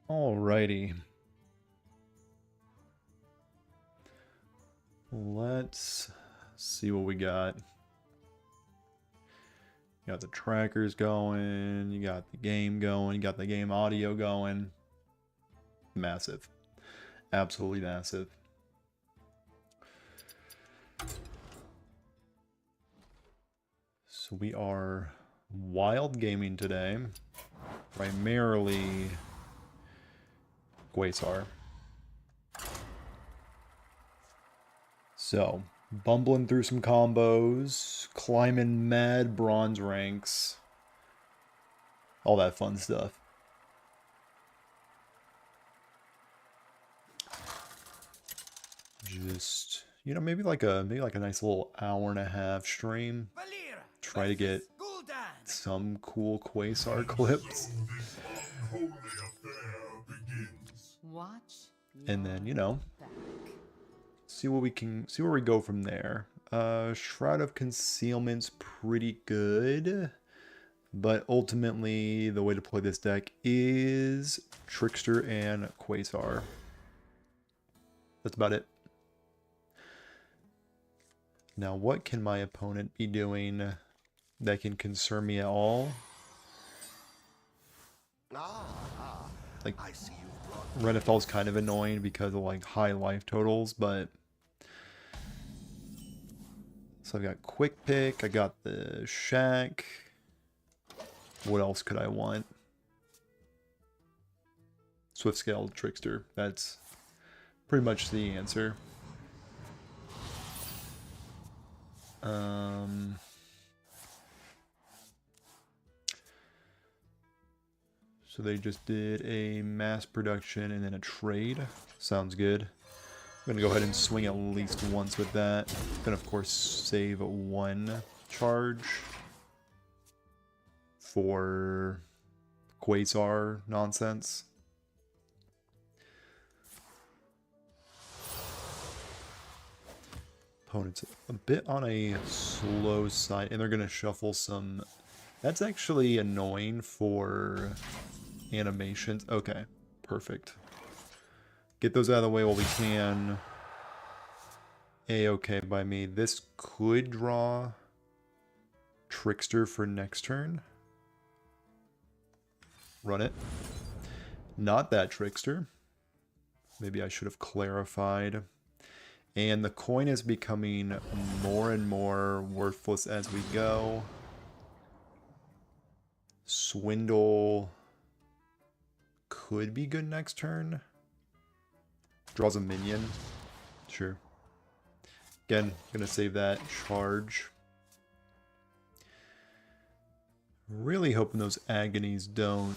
Alrighty. Let's see what we got. You got the trackers going, you got the game going, you got the game audio going. Massive. Absolutely massive. So we are wild gaming today. Primarily Quasar. So, bumbling through some combos, climbing mad bronze ranks, all that fun stuff. Just, maybe like a nice little hour and a half stream. Try to get some cool Quasar clips. And then, see where we go from there. Shroud of Concealment's pretty good, but ultimately the way to play this deck is Trickster and Quasar. That's about it. Now, what can my opponent be doing that can concern me at all? Like, Renethal's kind of annoying because of like high life totals, but so I've got Quick Pick, I got the Shack. What else could I want? Swift Scaled Trickster. That's pretty much the answer. So they just did a mass production and then a trade. Sounds good. I'm gonna go ahead and swing at least once with that. Then of course save one charge for Quasar nonsense. Opponent's a bit on a slow side, and they're gonna shuffle some. That's actually annoying for animations. Okay, perfect. Get those out of the way while we can. A-okay by me. This could draw Trickster for next turn. Run it. Not that Trickster. Maybe I should have clarified. And the coin is becoming more and more worthless as we go. Swindle could be good next turn. Draws a minion. Sure. Again, gonna save that charge. Really hoping those agonies don't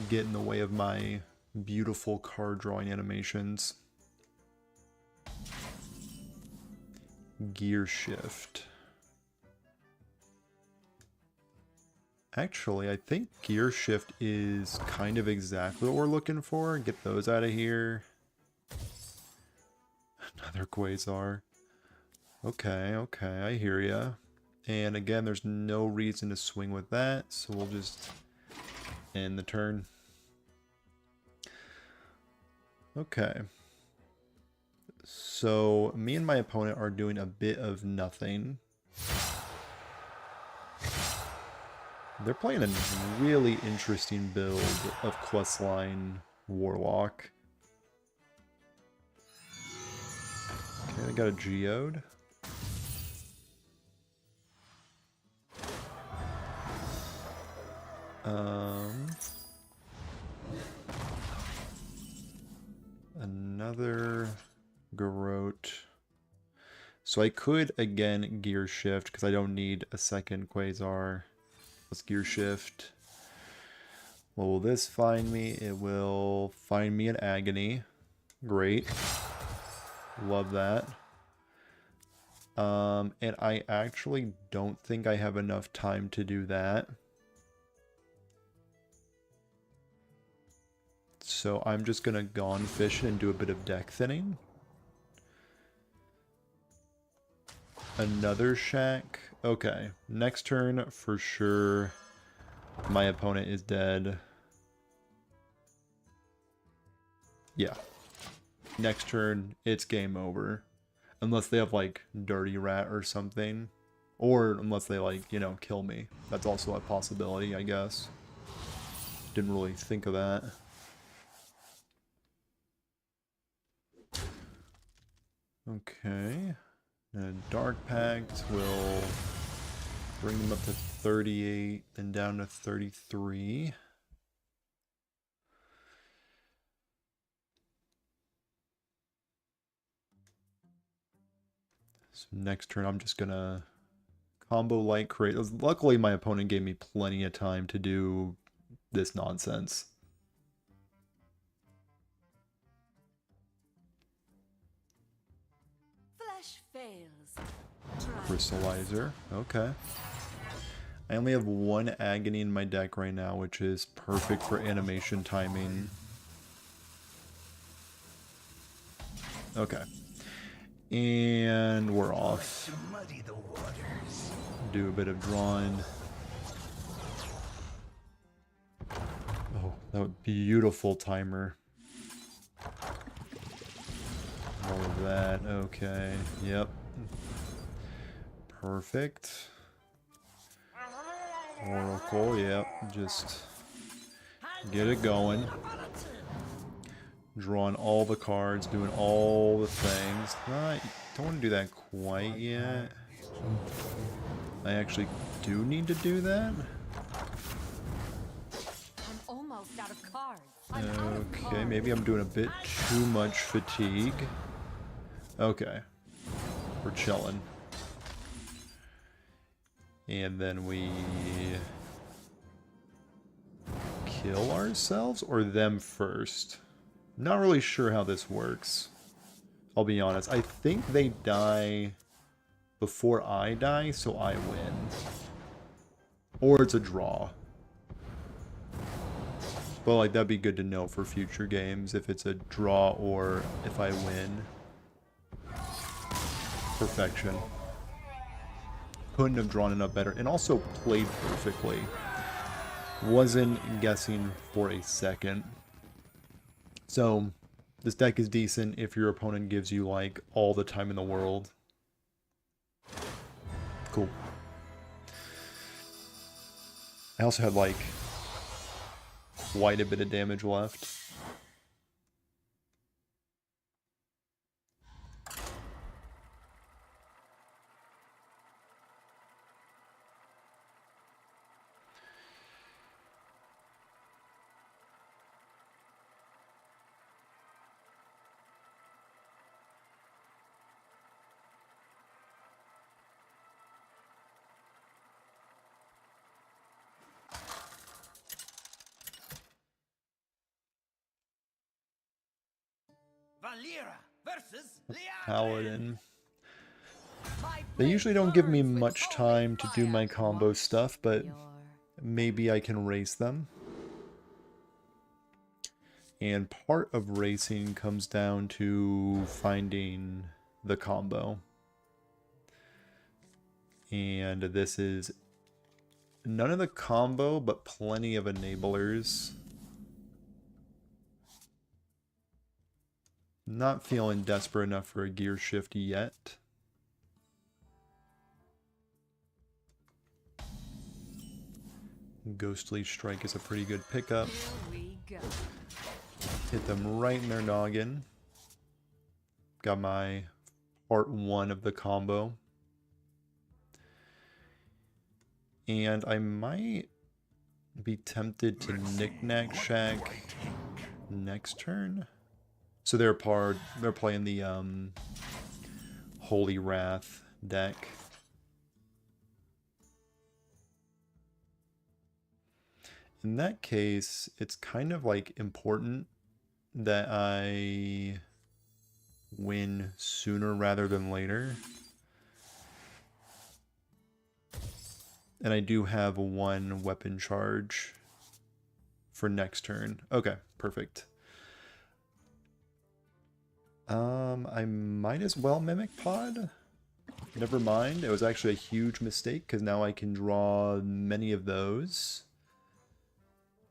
get in the way of my beautiful card drawing animations. Gear shift. Actually, I think gear shift is kind of exactly what we're looking for. Get those out of here. Another Quasar. Okay, I hear ya. And again, there's no reason to swing with that, so we'll just end the turn. Okay. So, me and my opponent are doing a bit of nothing. They're playing a really interesting build of Questline Warlock. Okay, I got a Geode. Another Garrote. So I could, again, gear shift, because I don't need a second Quasar. Let's gear shift. What will this find me? It will find me an Agony. Great. Love that. And I actually don't think I have enough time to do that. So I'm just going to Gone Fish and do a bit of deck thinning. Another Shack. Okay, next turn for sure my opponent is dead. Yeah. Next turn, it's game over. Unless they have, like, Dirty Rat or something. Or unless they, like, you know, kill me. That's also a possibility, I guess. Didn't really think of that. Okay. And Dark Pact will bring them up to 38, then down to 33. So next turn I'm just gonna combo light create. Luckily my opponent gave me plenty of time to do this nonsense. Flesh fails. Crystallizer. Okay. I only have one Agony in my deck right now, which is perfect for animation timing. Okay. And we're off. Do a bit of drawing. Oh, that would beautiful timer. All of that. Okay. Yep. Perfect. Oracle, yep. Just get it going. Drawing all the cards, doing all the things. Don't want to do that quite yet. I actually do need to do that. I'm almost out of cards. Okay, maybe I'm doing a bit too much fatigue. Okay. We're chilling. And then we kill ourselves or them first? Not really sure how this works. I'll be honest. I think they die before I die, so I win. Or it's a draw. But like that'd be good to know for future games if it's a draw or if I win. Perfection. Couldn't have drawn it up better. And also played perfectly. Wasn't guessing for a second. So, this deck is decent if your opponent gives you, like, all the time in the world. Cool. I also had, like, quite a bit of damage left. Paladin. They usually don't give me much time to do my combo stuff, but maybe I can race them. And part of racing comes down to finding the combo. And this is none of the combo, but plenty of enablers. Not feeling desperate enough for a gear shift yet. Ghostly Strike is a pretty good pickup. Hit them right in their noggin. Got my part 1 of the combo. And I might be tempted to Knick-Knack Shack next turn. So they're playing the Holy Wrath deck. In that case, it's kind of like important that I win sooner rather than later. And I do have 1 weapon charge for next turn. Okay, perfect. I might as well Mimic Pod. Never mind. It was actually a huge mistake because now I can draw many of those.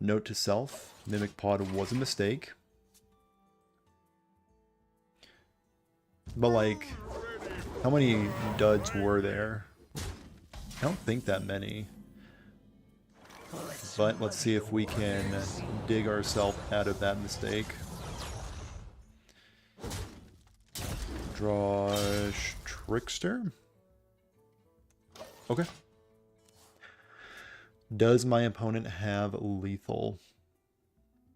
Note to self, Mimic Pod was a mistake. But like, how many duds were there? I don't think that many. But let's see if we can dig ourselves out of that mistake. Draw Trickster. Okay. Does my opponent have lethal?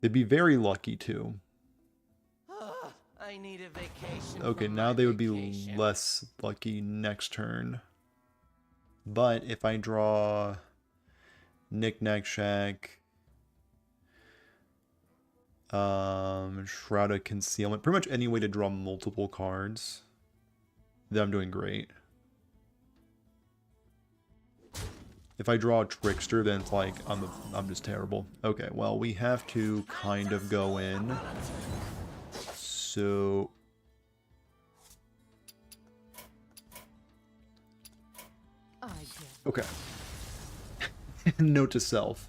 They'd be very lucky too. I need a vacation. Okay, from now my they would be vacation. less lucky next turn. But if I draw Knick-Knack Shack, Shroud of Concealment, pretty much any way to draw multiple cards, then I'm doing great. If I draw a Trickster, then it's like I'm just terrible. Okay, well, we have to kind of go in. So okay. Note to self.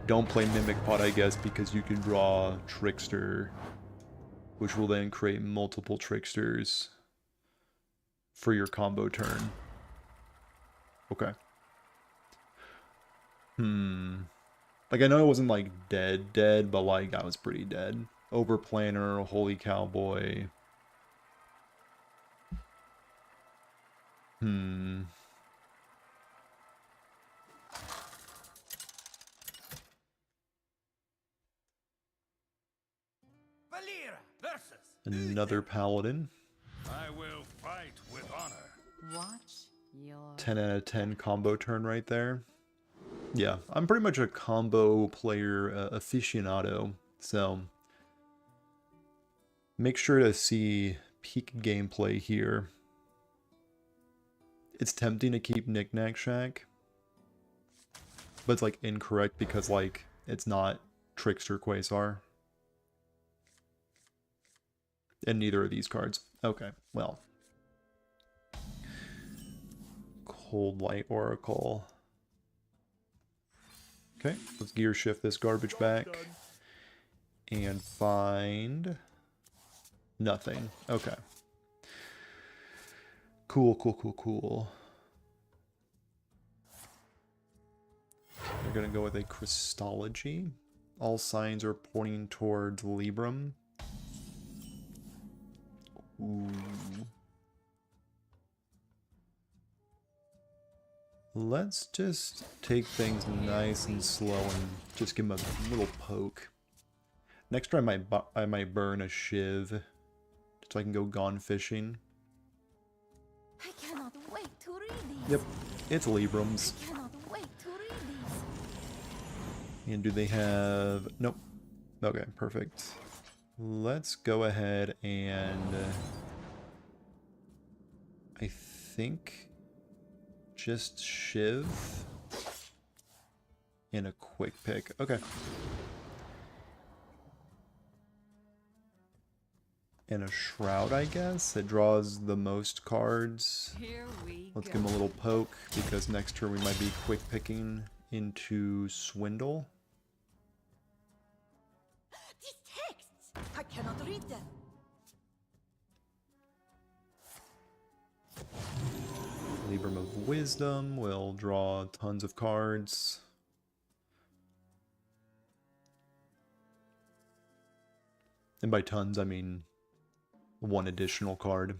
Don't play Mimic Pot, I guess, because you can draw Trickster, which will then create multiple Tricksters for your combo turn. Okay. Like, I know I wasn't, like, dead, but, like, I was pretty dead. Overplanner, Holy Cowboy. Another Paladin. I will fight with honor. Watch your 10 out of 10 combo turn right there. Yeah, I'm pretty much a combo player aficionado, so make sure to see peak gameplay here. It's tempting to keep Knick-Knack Shack, but it's like incorrect because like it's not Trickster Quasar. And neither of these cards. Okay, well. Cold Light Oracle. Okay, let's gear shift this garbage back. And find nothing. Okay. Cool. We're gonna go with a Christology. All signs are pointing towards Libram. Ooh. Let's just take things nice and slow and just give him a little poke. Next turn I might burn a Shiv so I can go gone fishing. I cannot wait to read these. Yep, it's Librams. I cannot wait to read these. And do they have... Nope. Okay, perfect. Let's go ahead and... I think... just Shiv and a quick pick. Okay. And a Shroud, I guess. It draws the most cards. Here we Let's go. give him a little poke, because next turn we might be quick picking into Swindle. These texts! I cannot read them. Libram of Wisdom will draw tons of cards. And by tons, I mean one additional card.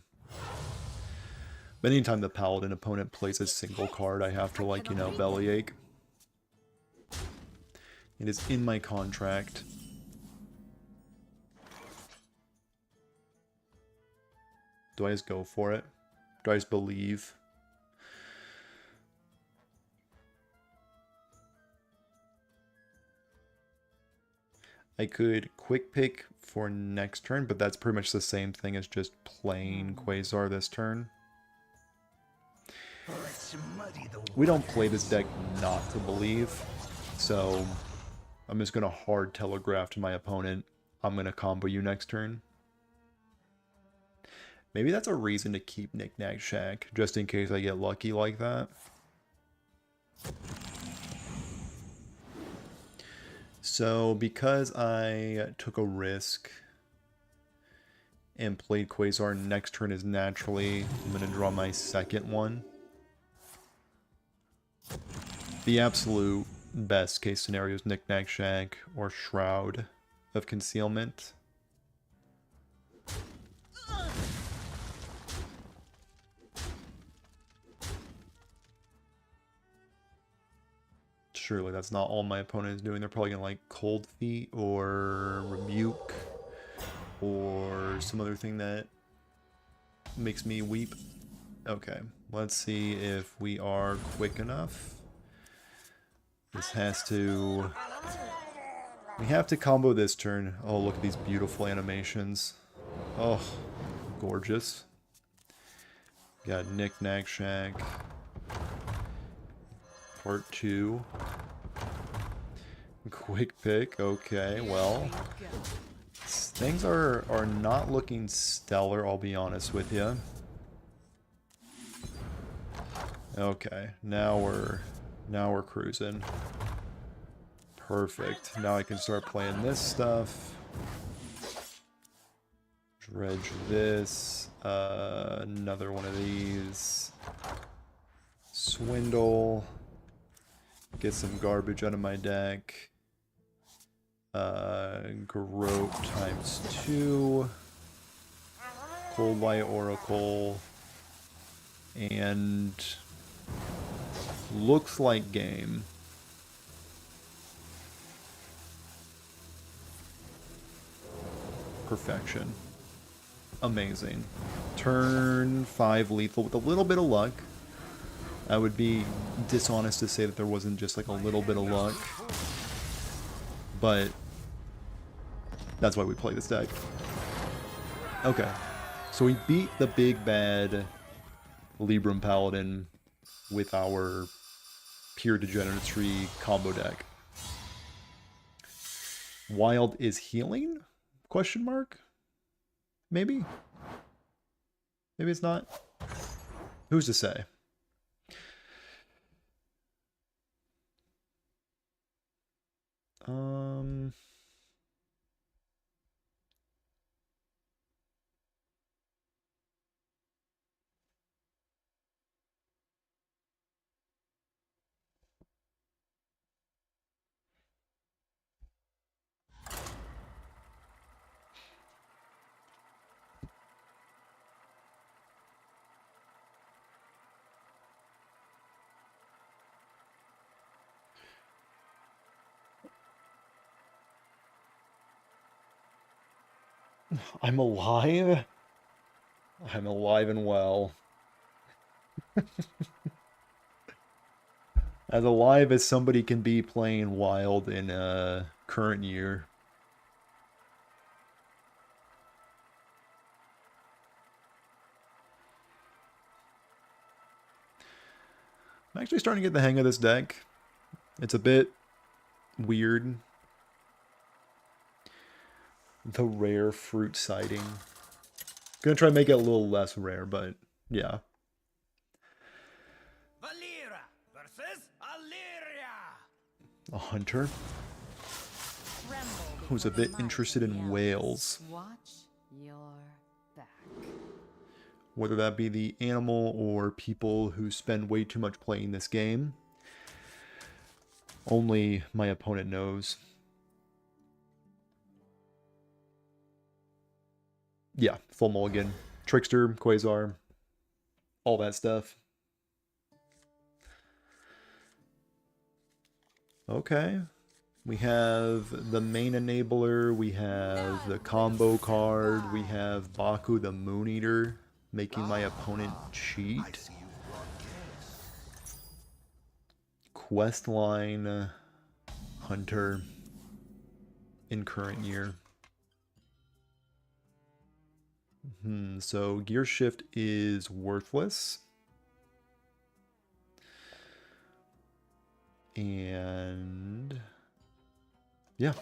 But anytime the Paladin opponent plays a single card, I have to, like, you know, bellyache. It is in my contract. Do I just go for it? Do I just believe? I could quick pick for next turn, but that's pretty much the same thing as just playing Quasar this turn. We don't play this deck not to believe, so I'm just going to hard telegraph to my opponent, I'm going to combo you next turn. Maybe that's a reason to keep Knick-Knack Shack, just in case I get lucky like that. So, because I took a risk and played Quasar. Next turn is naturally, I'm going to draw my second one. The absolute best case scenario is Knick-Knack Shack or Shroud of Concealment. Surely that's not all my opponent is doing. They're probably going to like Cold Feet or Rebuke or some other thing that makes me weep. Okay, let's see if we are quick enough. This has to... We have to combo this turn. Oh, look at these beautiful animations. Oh, gorgeous. Got Knick-Knack Shack. Part 2. Quick pick. Okay, well. Things are not looking stellar, I'll be honest with you. Okay, now we're cruising. Perfect. Now I can start playing this stuff. Dredge this. Another one of these. Swindle. Get some garbage out of my deck. Garrote ×2. Cold Light Oracle. And looks like game. Perfection. Amazing. Turn 5 lethal with a little bit of luck. I would be dishonest to say that there wasn't just like a little bit of luck. But that's why we play this deck. Okay. So we beat the big bad Libram Paladin with our Pure Degeneratry combo deck. Wild is healing? Question mark? Maybe? Maybe it's not? Who's to say? I'm alive? I'm alive and well. As alive as somebody can be playing Wild in current year. I'm actually starting to get the hang of this deck. It's a bit weird. The rare fruit sighting. Gonna try to make it a little less rare, but yeah. Valera versus Illyria. A hunter who's a bit interested in whales. Watch your back. Whether that be the animal or people who spend way too much playing this game. Only my opponent knows. Yeah, full mulligan. Trickster, Quasar, all that stuff. Okay. We have the main enabler, we have the combo card, we have Baku the Moon Eater, making my opponent cheat. Questline Hunter in current year. So Gear Shift is worthless. And yeah.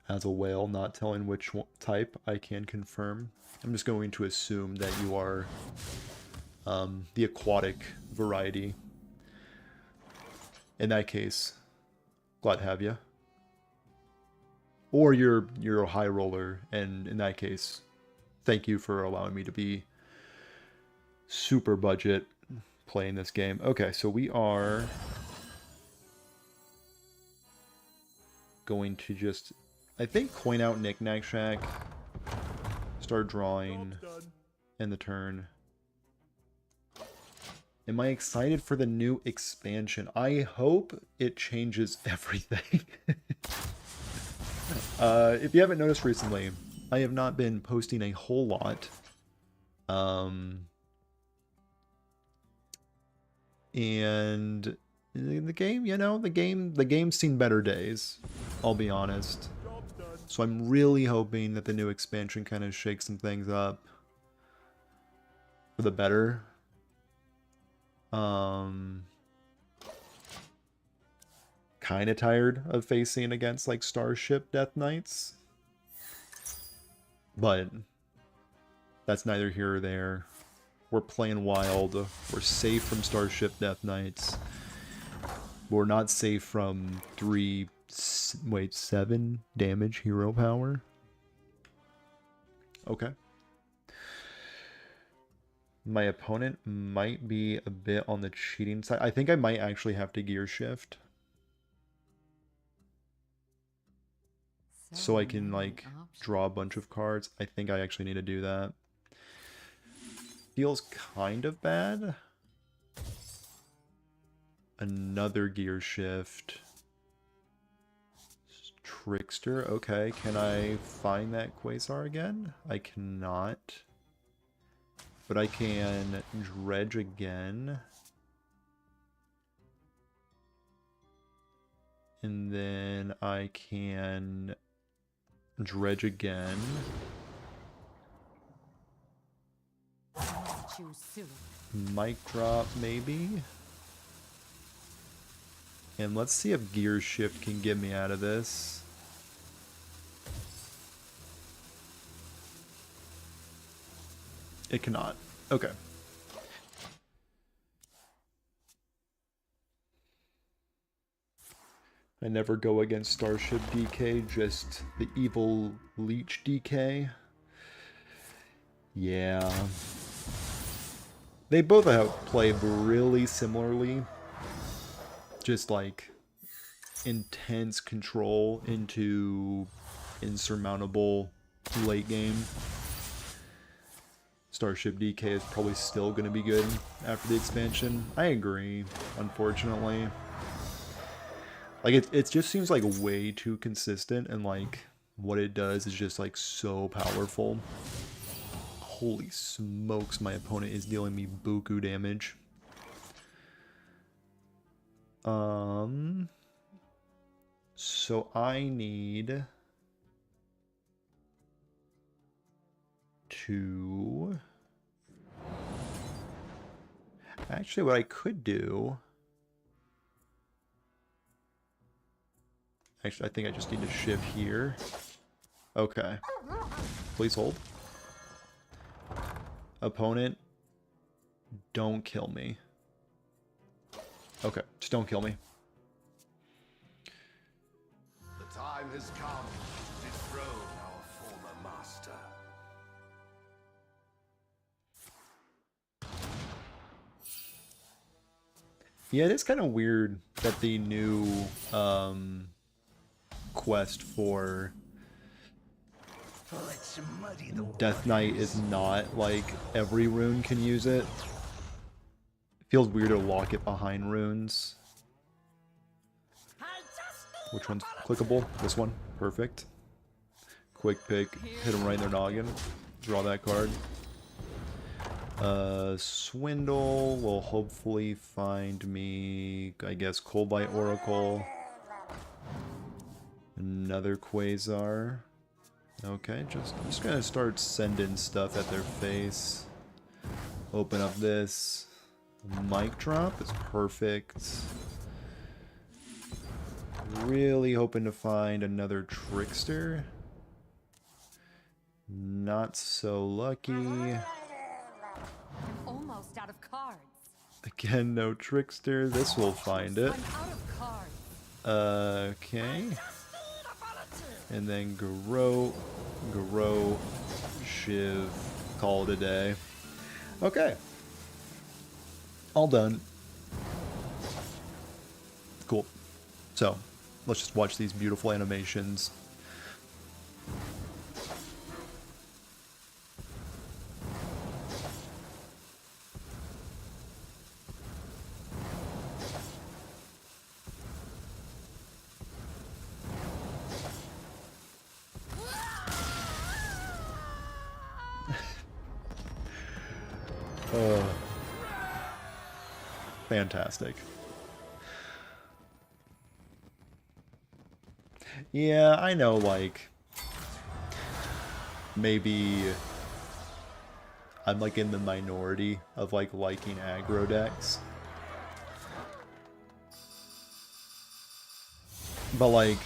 As a whale, not telling which type, I can confirm. I'm just going to assume that you are the aquatic variety. In that case, glad to have you. or you're a high roller, and in that case, thank you for allowing me to be super budget playing this game. Okay, so we are going to just, I think, coin out Knick-Knack Shack, start drawing, end the turn. Am I excited for the new expansion? I hope it changes everything. If you haven't noticed recently, I have not been posting a whole lot. And the game, you know, the game's seen better days, I'll be honest. So I'm really hoping that the new expansion kind of shakes some things up for the better. Kind of tired of facing against like Starship Death Knights, but that's neither here or there. We're playing wild. We're safe from Starship Death Knights. We're not safe from 7 damage hero power. Okay. My opponent might be a bit on the cheating side. I think I might actually have to gear shift. So I can, like, draw a bunch of cards. I think I actually need to do that. Feels kind of bad. Another gear shift. Trickster. Okay, can I find that Quasar again? I cannot. But I can dredge again. And then I can dredge again. Mic drop, maybe. And let's see if gear shift can get me out of this. It cannot. Okay. I never go against Starship DK, just the evil Leech DK. Yeah. They both have played really similarly. Just like intense control into insurmountable late game. Starship DK is probably still going to be good after the expansion. I agree, unfortunately. Like, it just seems like way too consistent, and like what it does is just like so powerful. Holy smokes, my opponent is dealing me buku damage. So I need to... Actually, what I could do... Actually, I think I just need to shift here. Okay. Please hold. Opponent, don't kill me. Okay, just don't kill me. The time has come to dethrone our former master. Yeah, it is kind of weird that the new quest for Death Knight is not like every rune can use it. It feels weird to lock it behind runes. Which one's clickable? This one. Perfect. Quick pick. Hit him right in their noggin. Draw that card. Swindle will hopefully find me, I guess, Coldlight Oracle. Another Quasar. Okay, I'm just gonna start sending stuff at their face. Open up this. Mic drop is perfect. Really hoping to find another Trickster. Not so lucky. I'm almost out of cards. Again, no Trickster. This will find it. I'm out of cards. Okay. And then Garrote, Shiv, call it a day. Okay. All done. Cool. So, let's just watch these beautiful animations. Fantastic. Yeah, I know, like, maybe I'm, like, in the minority of, like, liking aggro decks. But, like,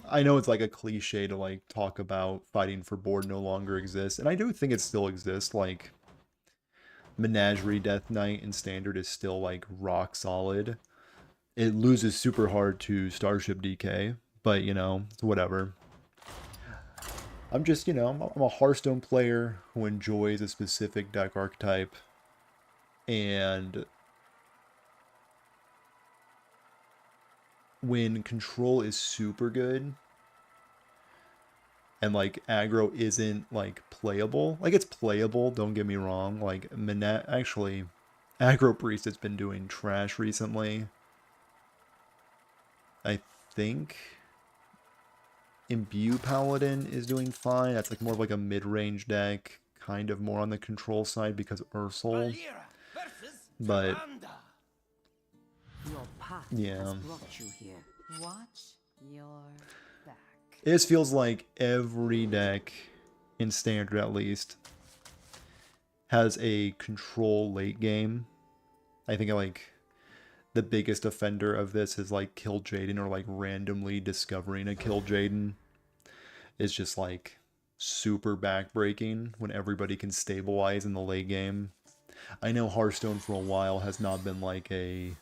I know it's, like, a cliche to, like, talk about fighting for board no longer exists, and I do think it still exists, like, Menagerie Death Knight in Standard is still, like, rock solid. It loses super hard to Starship DK, but, you know, it's whatever. I'm just, you know, I'm a Hearthstone player who enjoys a specific deck archetype, and when control is super good, and, like, aggro isn't, like, playable. Like, it's playable, don't get me wrong. Like, actually, Aggro Priest has been doing trash recently. I think Imbue Paladin is doing fine. That's, like, more of, like, a mid-range deck. Kind of more on the control side because Ursul. But, Your path yeah. has brought you here. Watch your back. It just feels like every deck, in Standard at least, has a control late game. I think, like, the biggest offender of this is, like, Kill Jaden, or, like, randomly discovering a Kill Jaden. It's just, like, super backbreaking when everybody can stabilize in the late game. I know Hearthstone for a while has not been, like, a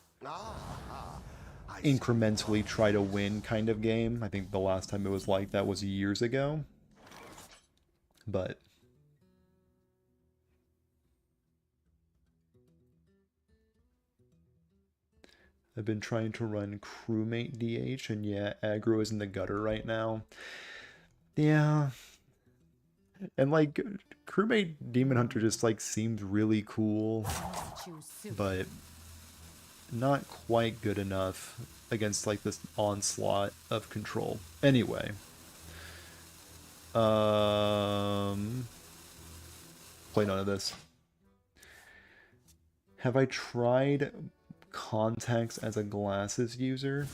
incrementally try to win kind of game. I think the last time it was like that was years ago. But I've been trying to run crewmate DH, and yeah, aggro is in the gutter right now. Yeah. And, like, crewmate Demon Hunter just, like, seems really cool, but not quite good enough against, like, this onslaught of control. Anyway. Play none of this. Have I tried contacts as a glasses user?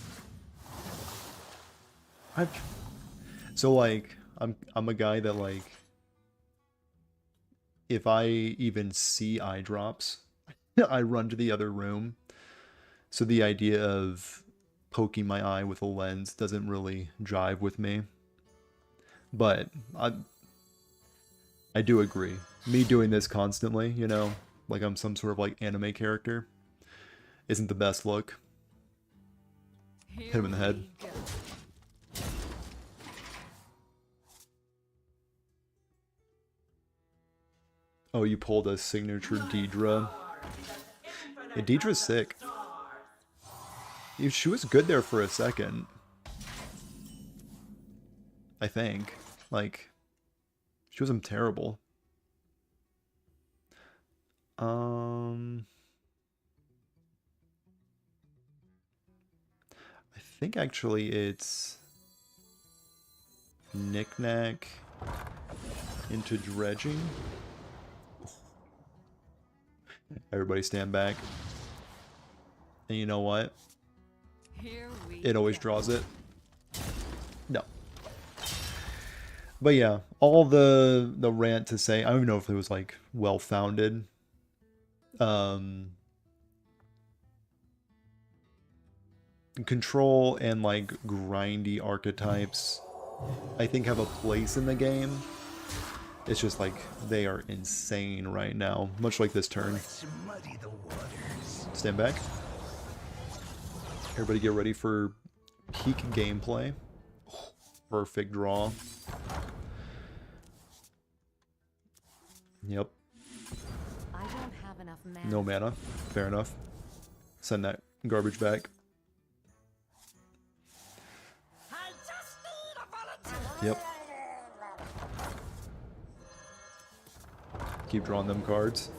So, like, I'm a guy that, like, if I even see eye drops, I run to the other room. So the idea of poking my eye with a lens doesn't really jive with me. But I do agree. Me doing this constantly, you know, like I'm some sort of, like, anime character, isn't the best look. Hit him in the head. Oh, you pulled a signature Deidre. Yeah, Deidre's sick. She was good there for a second. I think. Like, she wasn't terrible. I think actually it's Knick-Knack into Dredging. Everybody stand back. And you know what? It always draws it. No. But yeah, all the rant to say, I don't even know if it was, like, well-founded. Control and, like, grindy archetypes, I think, have a place in the game. It's just, like, they are insane right now, much like this turn. Stand back. Everybody get ready for peak gameplay. Perfect draw. Yep. I don't have enough mana. No mana. Fair enough. Send that garbage back. I just need a volunteer. Yep. Keep drawing them cards.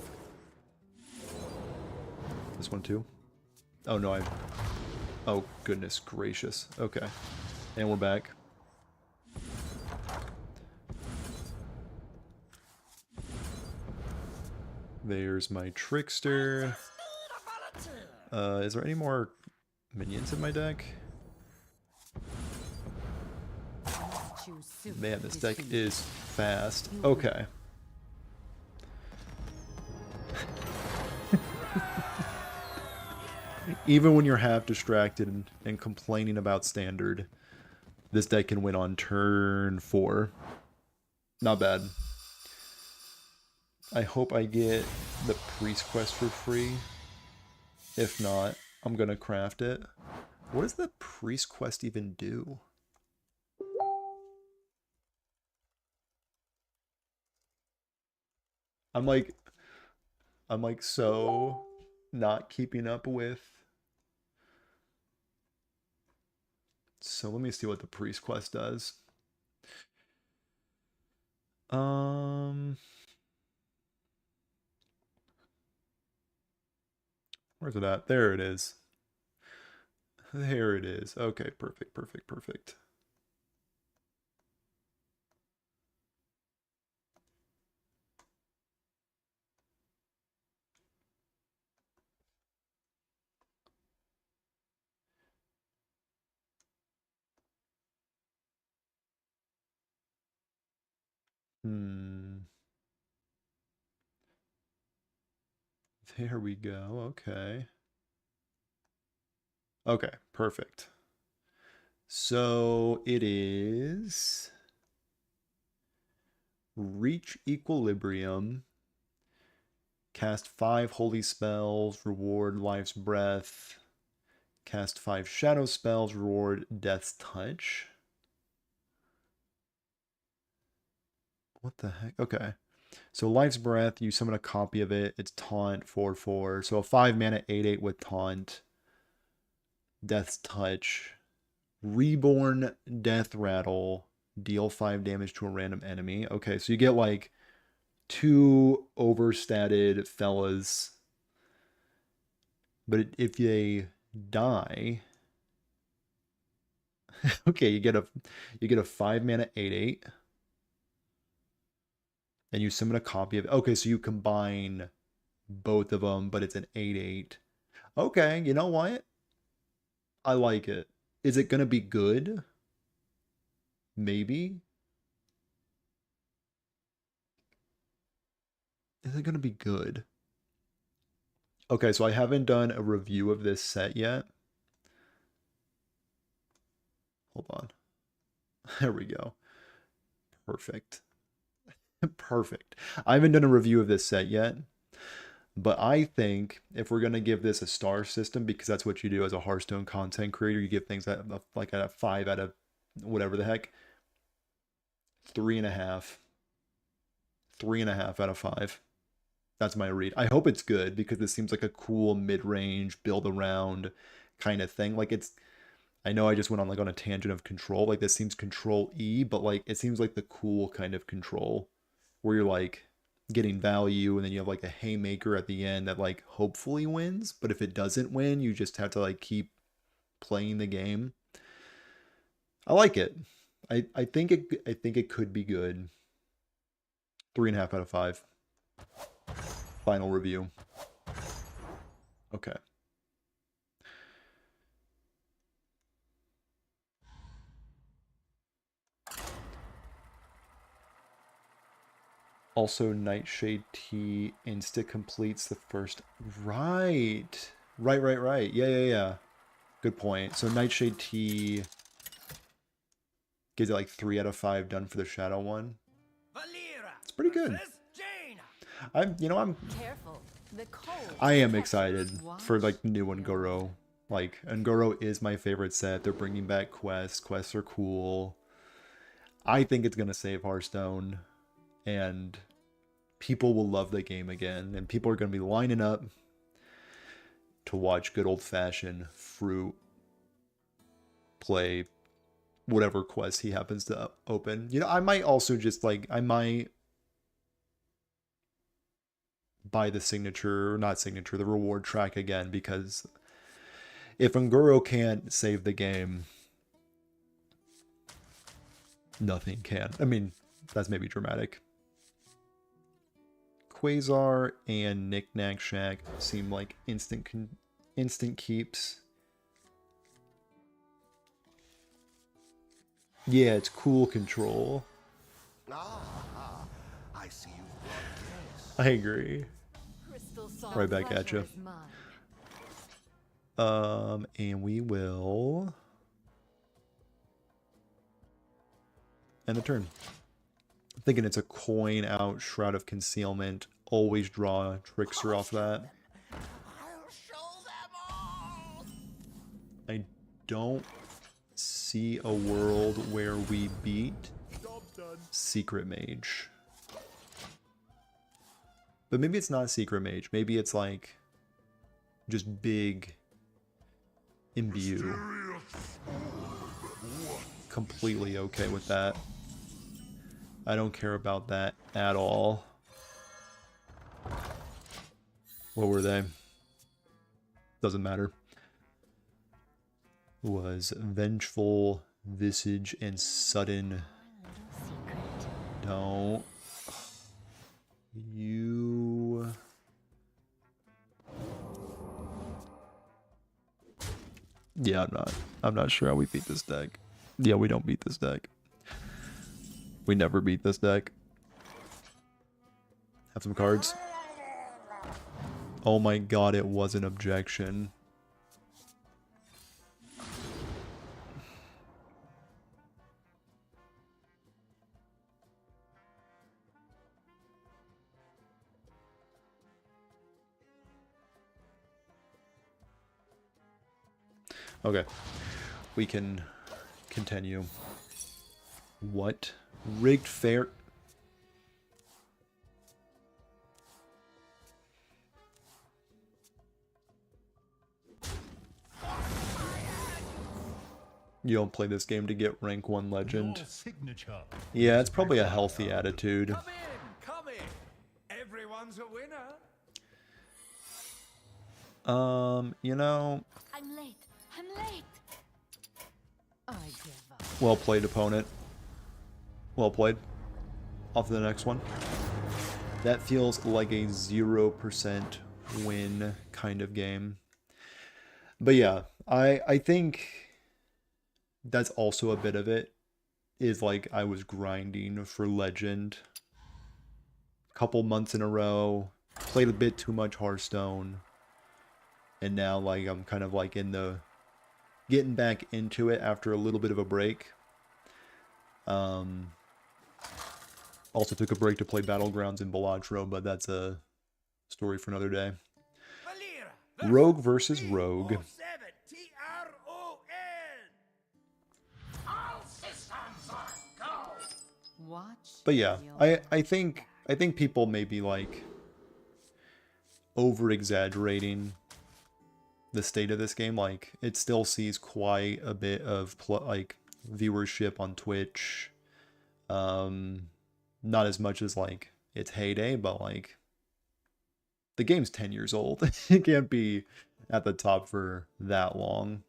This one too. Oh no, oh goodness gracious. Okay. And we're back. There's my trickster. Is there any more minions in my deck? Man, this deck is fast. Okay. Even when you're half distracted and complaining about standard, this deck can win on turn 4. Not bad. I hope I get the Priest Quest for free. If not, I'm gonna craft it. What does the Priest Quest even do? I'm like so not keeping up with. So let me see what the Priest Quest does. Where's it at? There it is. There it is. Okay, perfect, perfect, perfect. There we go. Okay. Okay, perfect. So it is reach equilibrium, cast 5 holy spells, reward life's breath, cast 5 shadow spells, reward death's touch. What the heck? Okay. So life's breath, you summon a copy of it. It's taunt 4/4. So a 5 mana 8/8 with taunt. Death's touch. Reborn death rattle. Deal 5 damage to a random enemy. Okay, so you get like 2 overstatted fellas. But if they die, okay, you get a 5 mana 8/8. And you summon a copy of it. Okay, so you combine both of them, but it's an 8/8. Okay, you know what? I like it. Is it gonna be good? Maybe. Is it gonna be good? Okay, so I haven't done a review of this set yet. Hold on. There we go. Perfect. Perfect. I haven't done a review of this set yet, but I think if we're going to give this a star system, because that's what you do as a Hearthstone content creator, you give things at like at a 5 out of whatever the heck, 3.5. 3.5 out of 5. That's my read. I hope it's good because this seems like a cool mid-range build around kind of thing. Like I know I just went on like on a tangent of control. Like this seems control E, but like it seems like the cool kind of control where you're like getting value and then you have like a haymaker at the end that like hopefully wins. But if it doesn't win, you just have to like keep playing the game. I like it. I think it could be good. 3.5 out of 5. Final review. Okay. Also, Nightshade Tea insta completes the first. Right. Right. Yeah. Good point. So Nightshade Tea gives it like 3 out of 5 done for the shadow one. It's pretty good. I'm Careful. The cold. I am excited for like new Ungoro. Like Ungoro is my favorite set. They're bringing back quests. Quests are cool. I think it's going to save Hearthstone, and people will love the game again, and people are going to be lining up to watch good old-fashioned Fruit play whatever quest he happens to open. You know, I might also just, like, I might buy the signature, or not signature, the reward track again, because if Unguro can't save the game, nothing can. I mean, that's maybe dramatic. Quasar and Knick-Knack Shack seem like instant keeps. Yeah, it's cool control. Ah, I see you've got this. I agree. Crystal Salt Right back at pleasure you. is mine. And we will end the turn. I'm thinking it's a coin out, Shroud of Concealment. Always draw Trickster off that. I'll show them all. I don't see a world where we beat Secret Mage. But maybe it's not Secret Mage. Maybe it's like just big Imbue. Completely okay with that. I don't care about that at all. What were they? Doesn't matter. Was Vengeful Visage and Sudden. Don't. You. Yeah, I'm not sure how we beat this deck. Yeah, we don't beat this deck. We never beat this deck. Have some cards. Oh my god, it was an objection. Okay, we can continue. What? Rigged fair? You don't play this game to get rank 1 legend. Yeah, it's probably a healthy attitude. Come in. Everyone's a winner. You know, I'm late. I'm late. I give up. well played, opponent. Well played. Off to the next one. That feels like a 0% win kind of game. But yeah, I think that's also a bit of it. Is like I was grinding for Legend a couple months in a row, played a bit too much Hearthstone, and now like I'm kind of like in the getting back into it after a little bit of a break. Also took a break to play Battlegrounds in Balatro, but that's a story for another day. Rogue versus Rogue. Watch. But yeah, I think people may be like over exaggerating the state of this game. Like it still sees quite a bit of like viewership on Twitch. Not as much as like its heyday, but like the game's 10 years old. It can't be at the top for that long.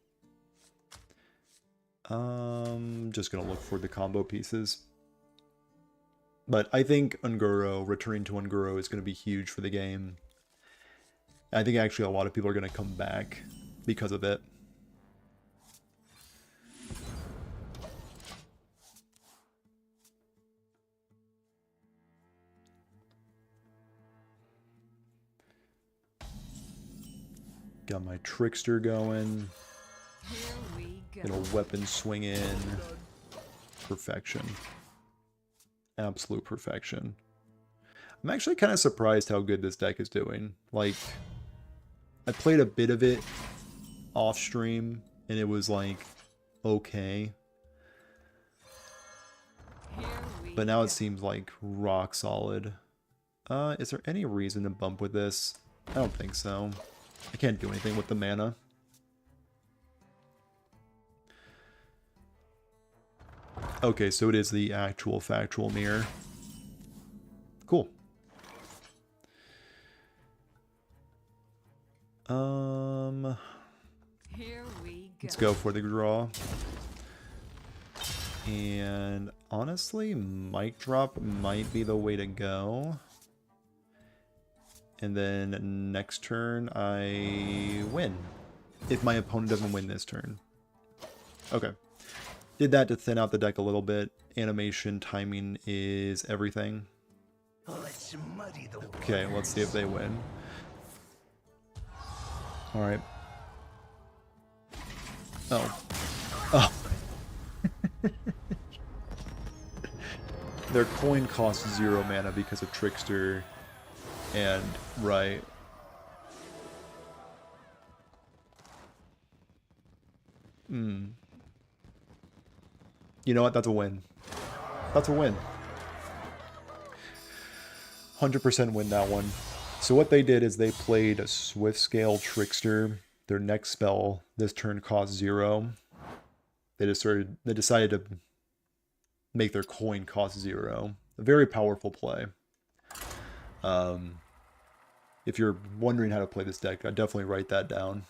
Just gonna look for the combo pieces. But I think Unguro, returning to Unguro is gonna be huge for the game. I think actually a lot of people are gonna come back because of it. Got my Trickster going. Here we go. Get a weapon swing in. Perfection. Absolute perfection. I'm actually kind of surprised how good this deck is doing. Like, I played a bit of it off stream, and it was like, okay. But now it seems like rock solid. Is there any reason to bump with this? I don't think so. I can't do anything with the mana. Okay, so it is the actual factual mirror. Cool. Here we go. Let's go for the draw. And honestly, mic drop might be the way to go. And then next turn I win. If my opponent doesn't win this turn. Okay. Did that to thin out the deck a little bit. Animation, timing is everything. Let's muddy the water. Okay, let's see if they win. Alright. Oh. Oh. Their coin costs 0 mana because of Trickster and right. You know what? That's a win. That's a win. 100% win that one. So what they did is they played a Swift Scale Trickster. Their next spell this turn cost 0. They decided to make their coin cost 0. A very powerful play. If you're wondering how to play this deck, I'd definitely write that down.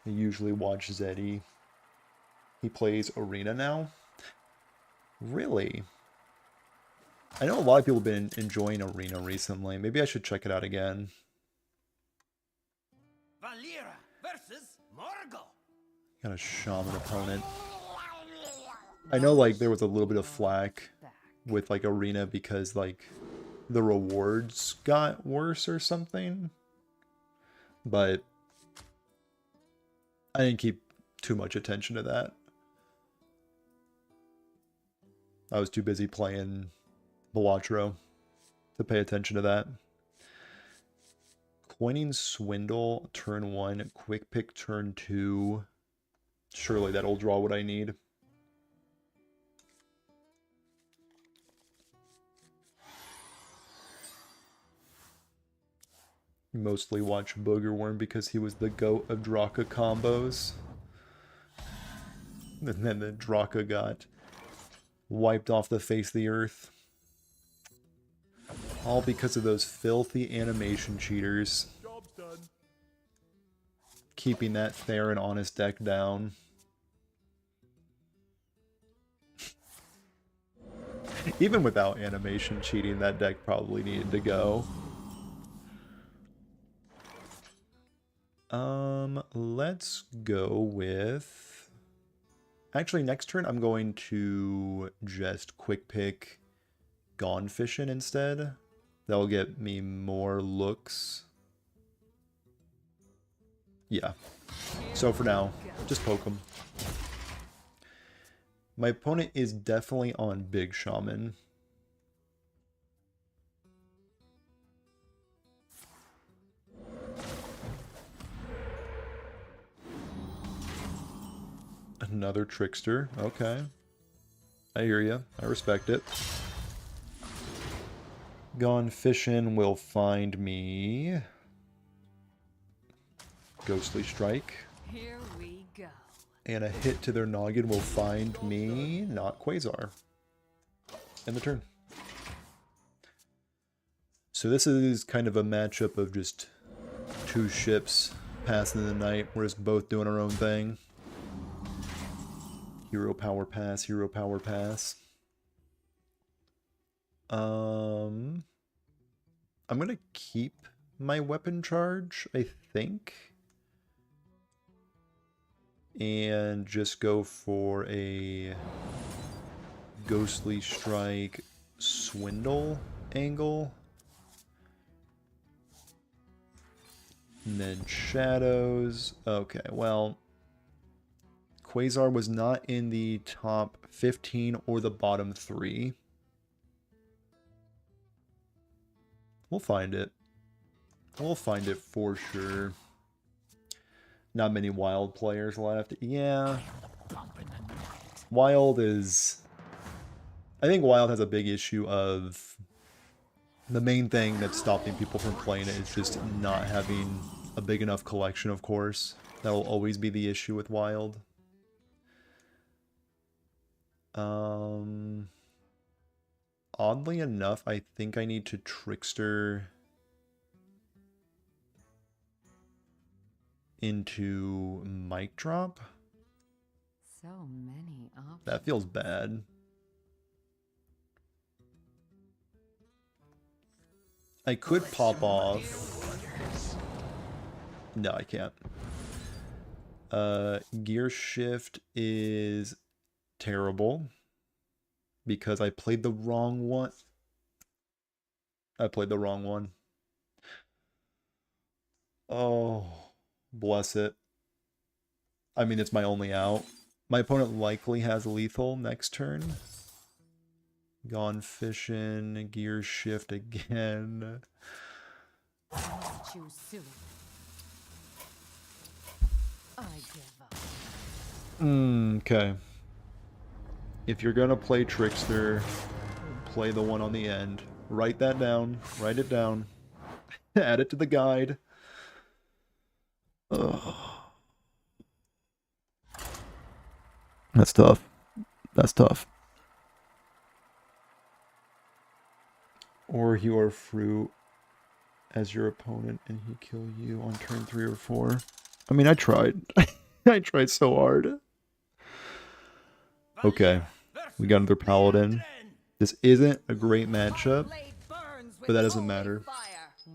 I usually watch Zeddy. He plays Arena now. Really? I know a lot of people have been enjoying Arena recently. Maybe I should check it out again. Valera versus Morgul. Got a Shaman opponent. I know, like, there was a little bit of flack with, like, Arena because, like, the rewards got worse or something. But I didn't keep too much attention to that. I was too busy playing Balatro to pay attention to that. Coining Swindle, turn 1. Quick Pick, turn 2. Surely that'll draw what I need. Mostly watch Boogerworm because he was the GOAT of Draka combos. And then the Draka got wiped off the face of the earth. All because of those filthy animation cheaters. Job's done. Keeping that Theron on his deck down. Even without animation cheating, that deck probably needed to go. Let's go with... Actually, next turn I'm going to just quick pick Gone Fishing instead. That'll get me more looks. Yeah. So for now, just poke him. My opponent is definitely on Big Shaman. Another Trickster. Okay. I hear ya. I respect it. Gone Fishing will find me Ghostly Strike. Here we go. And a hit to their noggin will find me not Quasar. End the turn. So this is kind of a matchup of just two ships passing the night. We're just both doing our own thing. Hero power pass, hero power pass. I'm gonna keep my weapon charge, I think. And just go for a Ghostly Strike Swindle angle. And then Shadows. Okay, well, Quasar was not in the top 15 or the bottom 3. We'll find it. We'll find it for sure. Not many wild players left. Yeah. Wild is... I think Wild has a big issue of... The main thing that's stopping people from playing it is just not having a big enough collection, of course. That'll always be the issue with Wild. Oddly enough, I think I need to Trickster into Mic Drop. So many options. That feels bad. I could pop off. No, I can't. Gear Shift is terrible because I played the wrong one. I played the wrong one. Oh, bless it. I mean, it's my only out. My opponent likely has lethal next turn. Gone fishing, gear shift again. Choose soon. I give up. Okay. If you're gonna play Trickster, play the one on the end. Write that down. Write it down. Add it to the guide. Ugh. That's tough. That's tough. Or you are fruit as your opponent and he kill you on turn 3 or 4. I mean, I tried. I tried so hard. Okay. We got another Paladin. This isn't a great matchup, but that doesn't matter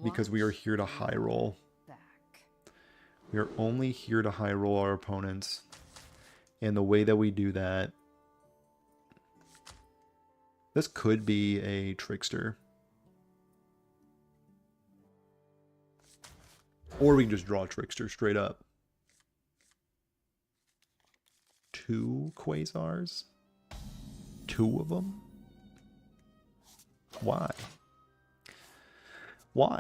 because we are here to high roll. We are only here to high roll our opponents. And the way that we do that, this could be a Trickster. Or we can just draw a Trickster straight up. 2 Quasars? 2 of them? Why? Why?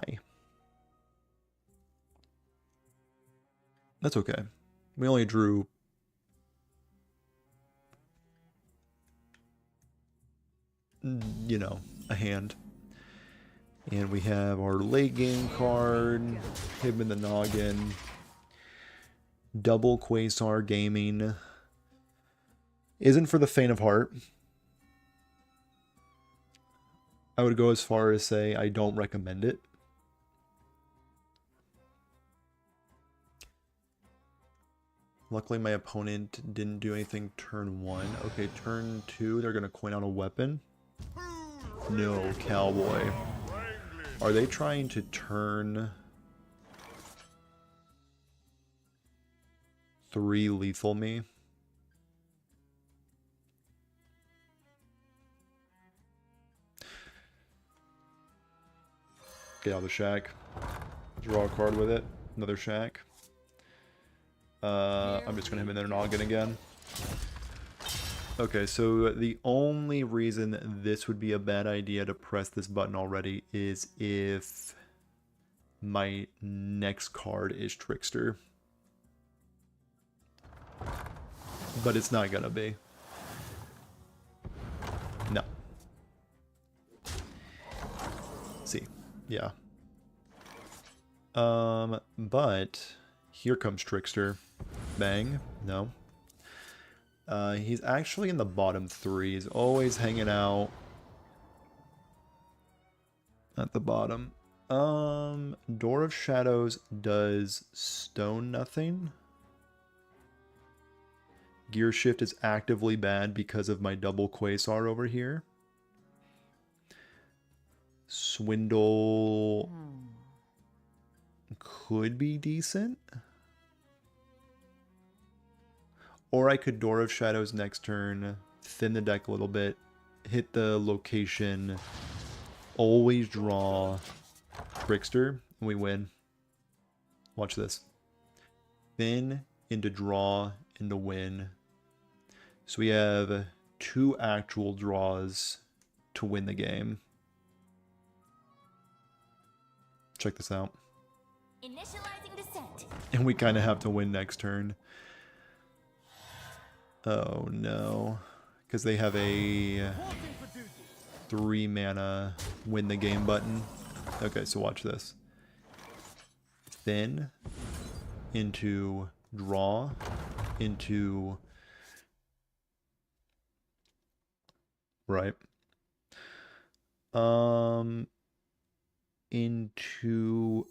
That's okay. We only drew... you know, a hand. And we have our late game card, him in the noggin, double Quasar Gaming. Isn't for the faint of heart. I would go as far as say I don't recommend it. Luckily my opponent didn't do anything turn 1. Okay, turn 2 they're going to coin out a weapon. No, cowboy. Are they trying to turn 3 lethal me? Get out of the shack. Draw a card with it. Another shack. I'm just gonna hit him in their noggin again. Okay, so the only reason this would be a bad idea to press this button already is if my next card is Trickster. But it's not gonna be. No. See. Yeah. But here comes Trickster. Bang. No. He's actually in the bottom 3. He's always hanging out at the bottom. Door of Shadows does stone nothing. Gear Shift is actively bad because of my double Quasar over here. Swindle could be decent. Or I could Door of Shadows next turn, thin the deck a little bit, hit the location, always draw Trickster, and we win. Watch this. Thin into draw into win. So we have 2 actual draws to win the game. Check this out. Initializing descent. And we kind of have to win next turn. Oh no. because they have a Reporting for duty. 3 mana win the game button. Okay, so watch this. Thin into draw into right. Into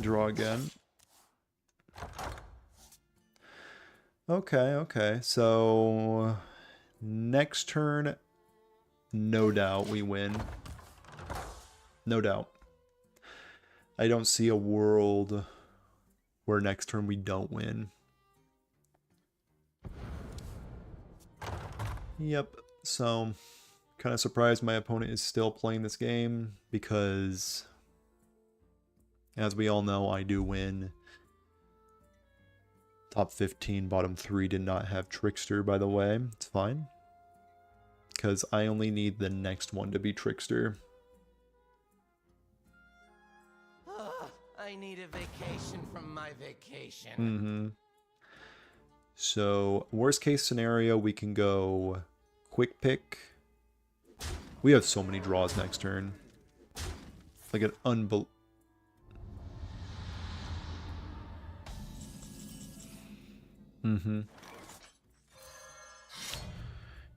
draw again. Okay. So next turn, no doubt we win. No doubt. I don't see a world where next turn we don't win. Yep. So kind of surprised my opponent is still playing this game because, as we all know, I do win. Top 15, bottom 3 did not have Trickster, by the way. It's fine. Because I only need the next one to be Trickster. I need a vacation from my vacation. Mm-hmm. So, worst case scenario, we can go quick pick. We have so many draws next turn. Like an Mm-hmm.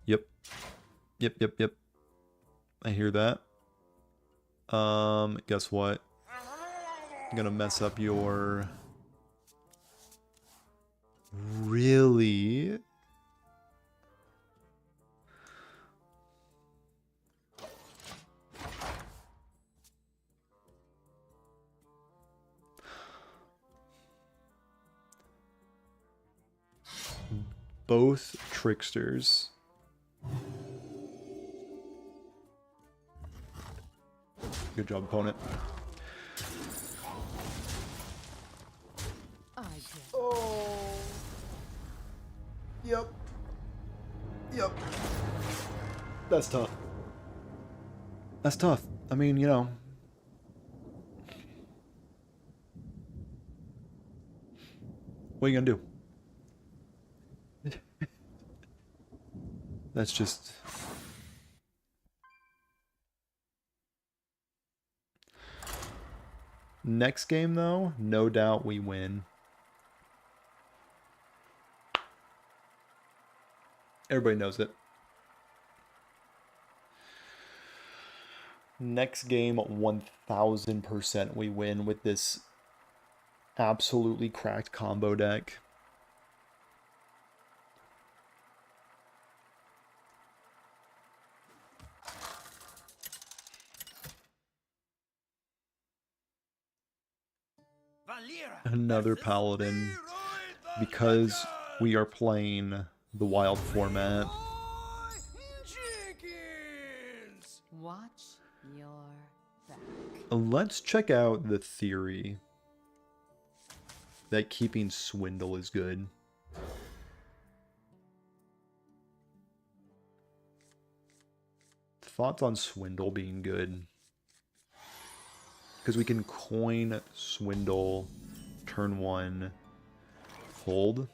Yep. I hear that. Guess what? I'm gonna mess up your... Really? Both tricksters. Good job, opponent. I give Oh. Yep. That's tough. That's tough. I mean, you know. What are you gonna do? That's just... Next game, though, no doubt we win. Everybody knows it. Next game, 1000% we win with this absolutely cracked combo deck. Another paladin, because we are playing the wild format. watch your back. Let's check out the theory that keeping Swindle is good. Thoughts on Swindle being good? Because we can coin Swindle, turn 1, hold.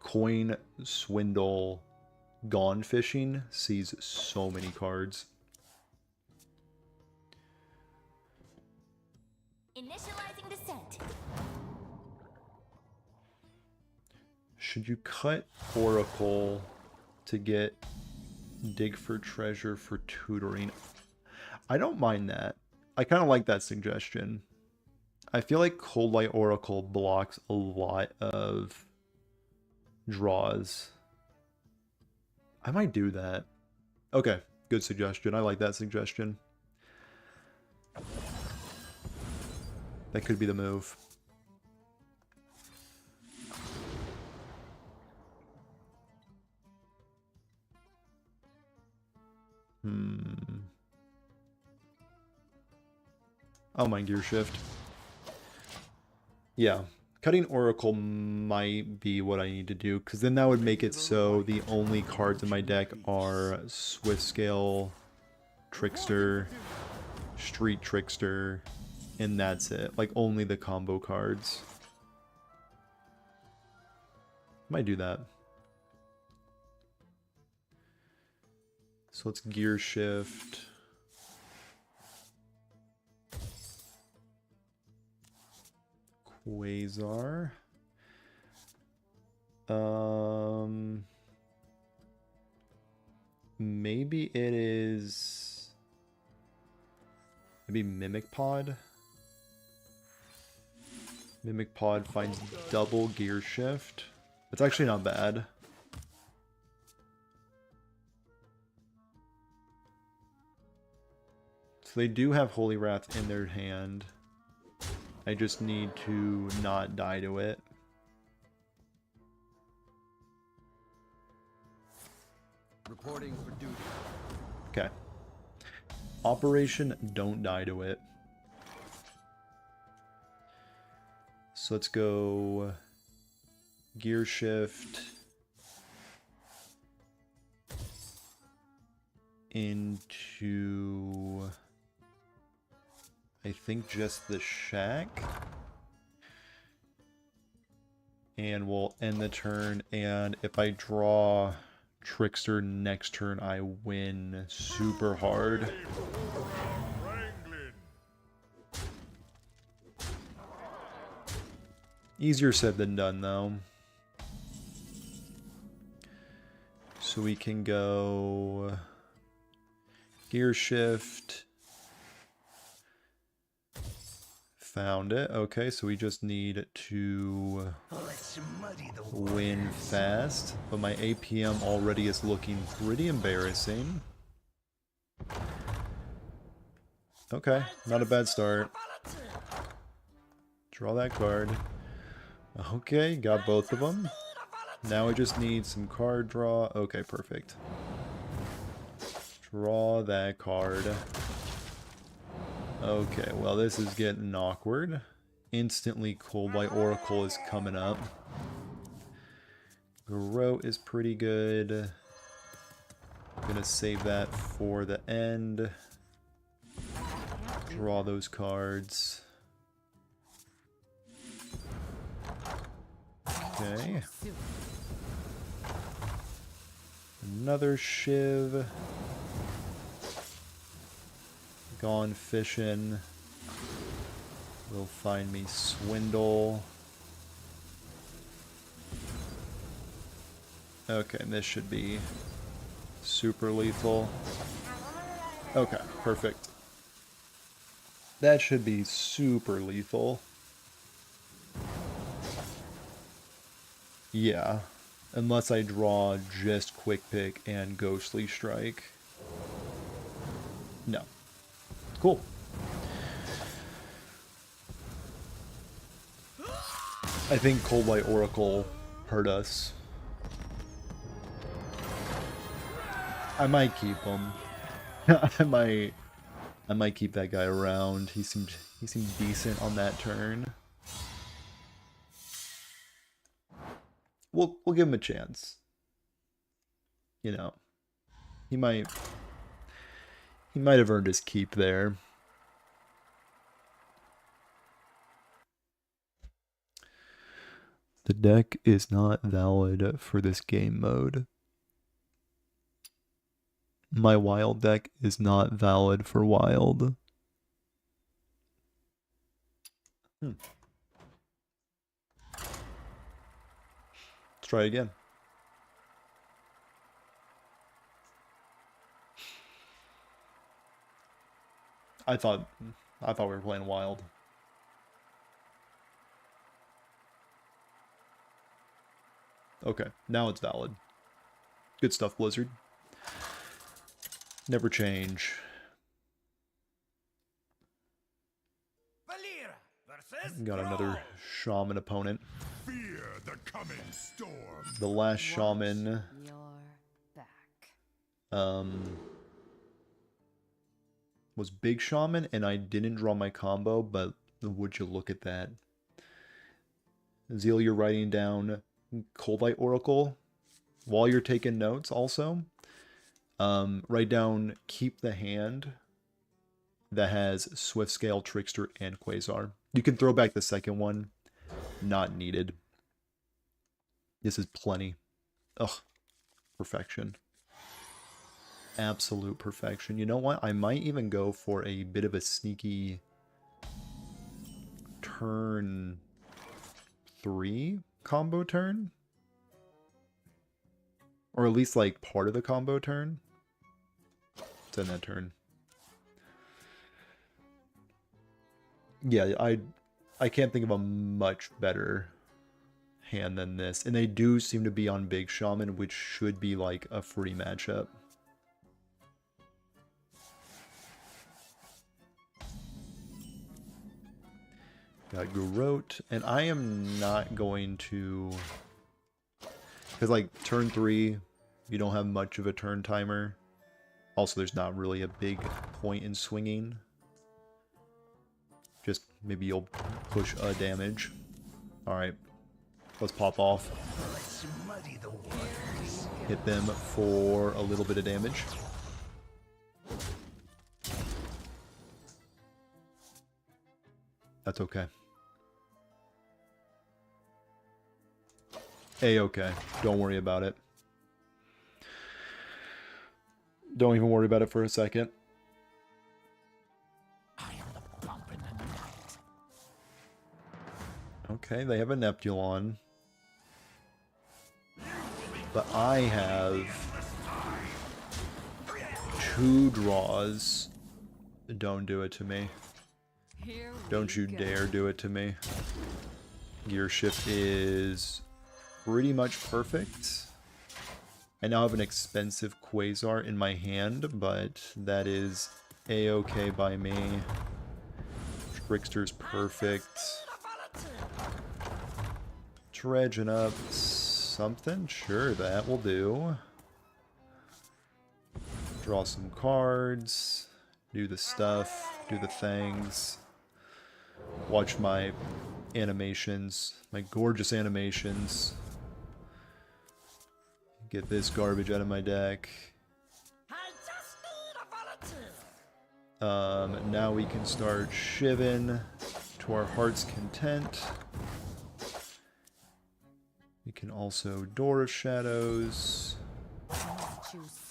Coin Swindle, Gone Fishing, sees so many cards. Initializing descent. Should you cut Oracle to get Dig for Treasure for tutoring? I don't mind that. I kind of like that suggestion. I feel like Cold Light Oracle blocks a lot of draws. I might do that. Okay, good suggestion. I like that suggestion. That could be the move. Oh, my gear shift. Yeah, cutting Oracle might be what I need to do, because then that would make it so the only cards in my deck are Swift Scale, Trickster, Street Trickster, And that's it. Like, only the combo cards. Might do that. So let's gear shift. Quasar. Maybe it is... Maybe Mimic Pod? Mimic Pod finds double gear shift. It's actually not bad. So they do have Holy Wrath in their hand. I just need to not die to it. Reporting for duty. Okay. Operation Don't Die to it. So let's go gear shift into, I think, just the shack. And we'll end the turn, and if I draw Trickster next turn, I win super hard. Easier said than done, though. So we can go gear shift. Found it. Okay, so we just need to win fast. But my APM already is looking pretty embarrassing. Okay, not a bad start. Draw that card. Okay, got both of them. Now I just need some card draw. Okay, perfect. Draw that card. Okay, well this is getting awkward. Instantly Cold Light Oracle is coming up. Garrote is pretty good. Gonna save that for the end. Draw those cards. Okay. Another Shiv. Gone fishing. Will find me Swindle. Okay, this should be super lethal. Okay, perfect. That should be super lethal. Yeah, unless I draw just Quick Pick and Ghostly Strike. No. Cool. I think Cold Light Oracle hurt us. I might keep him. I might keep that guy around. He seemed decent on that turn. We'll give him a chance. You know, he might have earned his keep there. The deck is not valid for this game mode. My wild deck is not valid for wild. Let's try it again. I thought we were playing wild. Okay, now it's valid. Good stuff, Blizzard. Never change. Got another shaman opponent. Fear the coming storm. The last shaman was Big Shaman, and I didn't draw my combo, but would you look at that. Zeal, you're writing down Cold Light Oracle while you're taking notes also. Write down keep the hand that has Swift Scale, Trickster, and Quasar. You can throw back the second one. Not needed. This is plenty. Ugh. Perfection. Absolute perfection. You know what? I might even go for a bit of a sneaky turn 3 combo turn. Or at least like part of the combo turn. It's in that turn. Yeah, I can't think of a much better hand than this. And they do seem to be on Big Shaman, which should be like a free matchup. Got Garrote, and I am not going to... Because like turn 3, you don't have much of a turn timer. Also, there's not really a big point in swinging. Just maybe you'll push a damage. Alright, let's pop off. Hit them for a little bit of damage. That's okay. A-okay. Don't worry about it. Don't even worry about it for a second. Okay, they have a Neptulon. But I have 2 draws. Don't do it to me. Don't you dare do it to me. Gear shift is pretty much perfect. I now have an expensive Quasar in my hand, but that is a-okay by me. Trickster's perfect. Dredging up something? Sure, that will do. Draw some cards. Do the stuff. Do the things. Watch my animations. My gorgeous animations. Get this garbage out of my deck. Now we can start shivving to our heart's content. We can also Door of Shadows,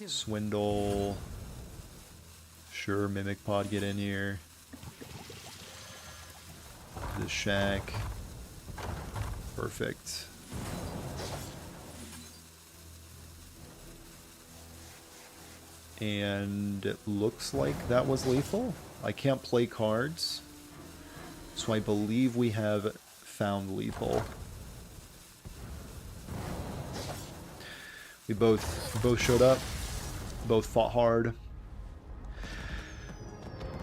Swindle, sure, Mimic Pod, get in here. The Shack, perfect. And it looks like that was lethal. I can't play cards, so I believe we have found lethal. We both showed up, both fought hard,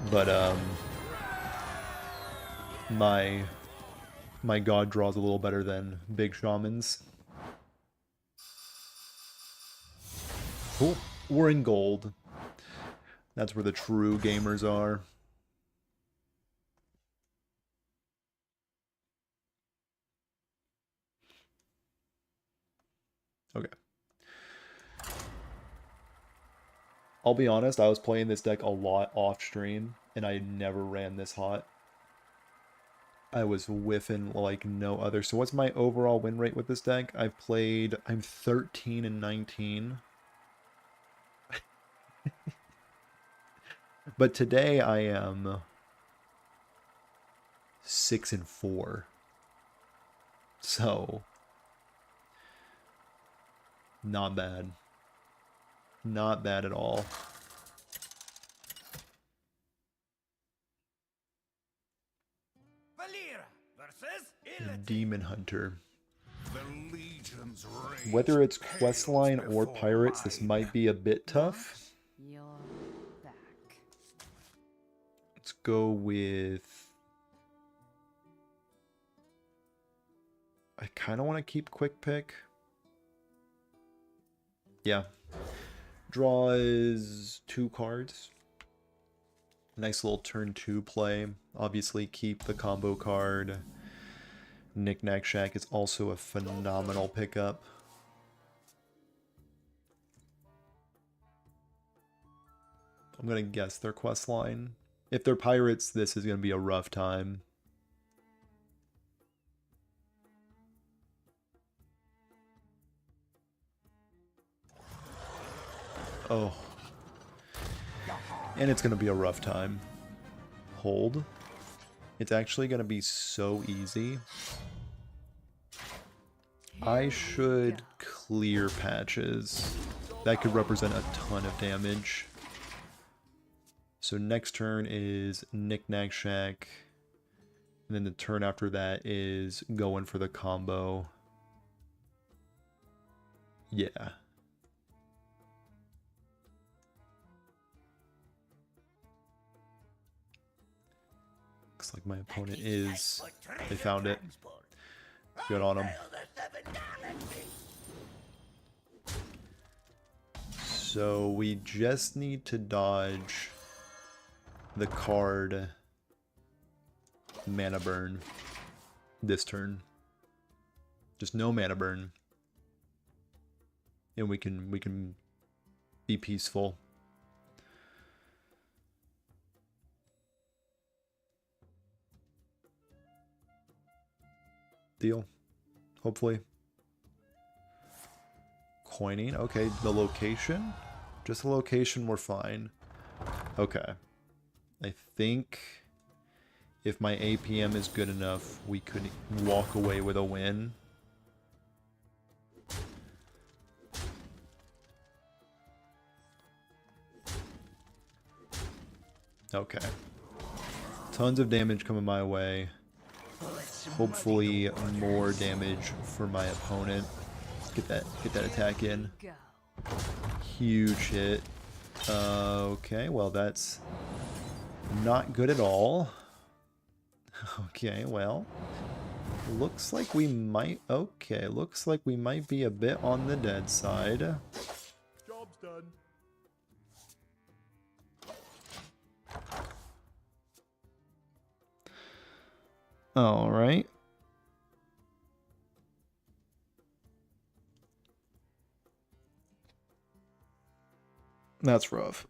but my god draws a little better than Big Shaman's. Cool. We're in gold. That's where the true gamers are. Okay. I'll be honest, I was playing this deck a lot off stream, and I never ran this hot. I was whiffing like no other. So what's my overall win rate with this deck? I'm 13-19. But today I am 6-4. So not bad. Not bad at all. Demon Hunter. Whether it's questline or pirates, this might be a bit tough. You're back. Let's go with... I kind of want to keep Quick Pick. Yeah. Draws 2 cards. Nice little turn 2 play. Obviously keep the combo card. Knick-Knack Shack is also a phenomenal pickup. I'm gonna guess their quest line. If they're pirates, this is going to be a rough time. Oh. And it's going to be a rough time. Hold. It's actually going to be so easy. I should clear patches. That could represent a ton of damage. So next turn is Knick Knack Shack. And then the turn after that is going for the combo. Yeah. Looks like my opponent is... They found it. Good on them. So we just need to dodge the card mana burn this turn. Just no mana burn. And we can be peaceful. Deal. Hopefully. Coining. Okay, the location. Just the location, we're fine. Okay. I think if my APM is good enough, we could walk away with a win. Okay. Tons of damage coming my way. Hopefully more damage for my opponent. Get that attack in. Huge hit. Okay, well that's not good at all. Okay, well. Looks like we might... Okay, looks like we might be a bit on the dead side. Job's done. Alright. That's rough.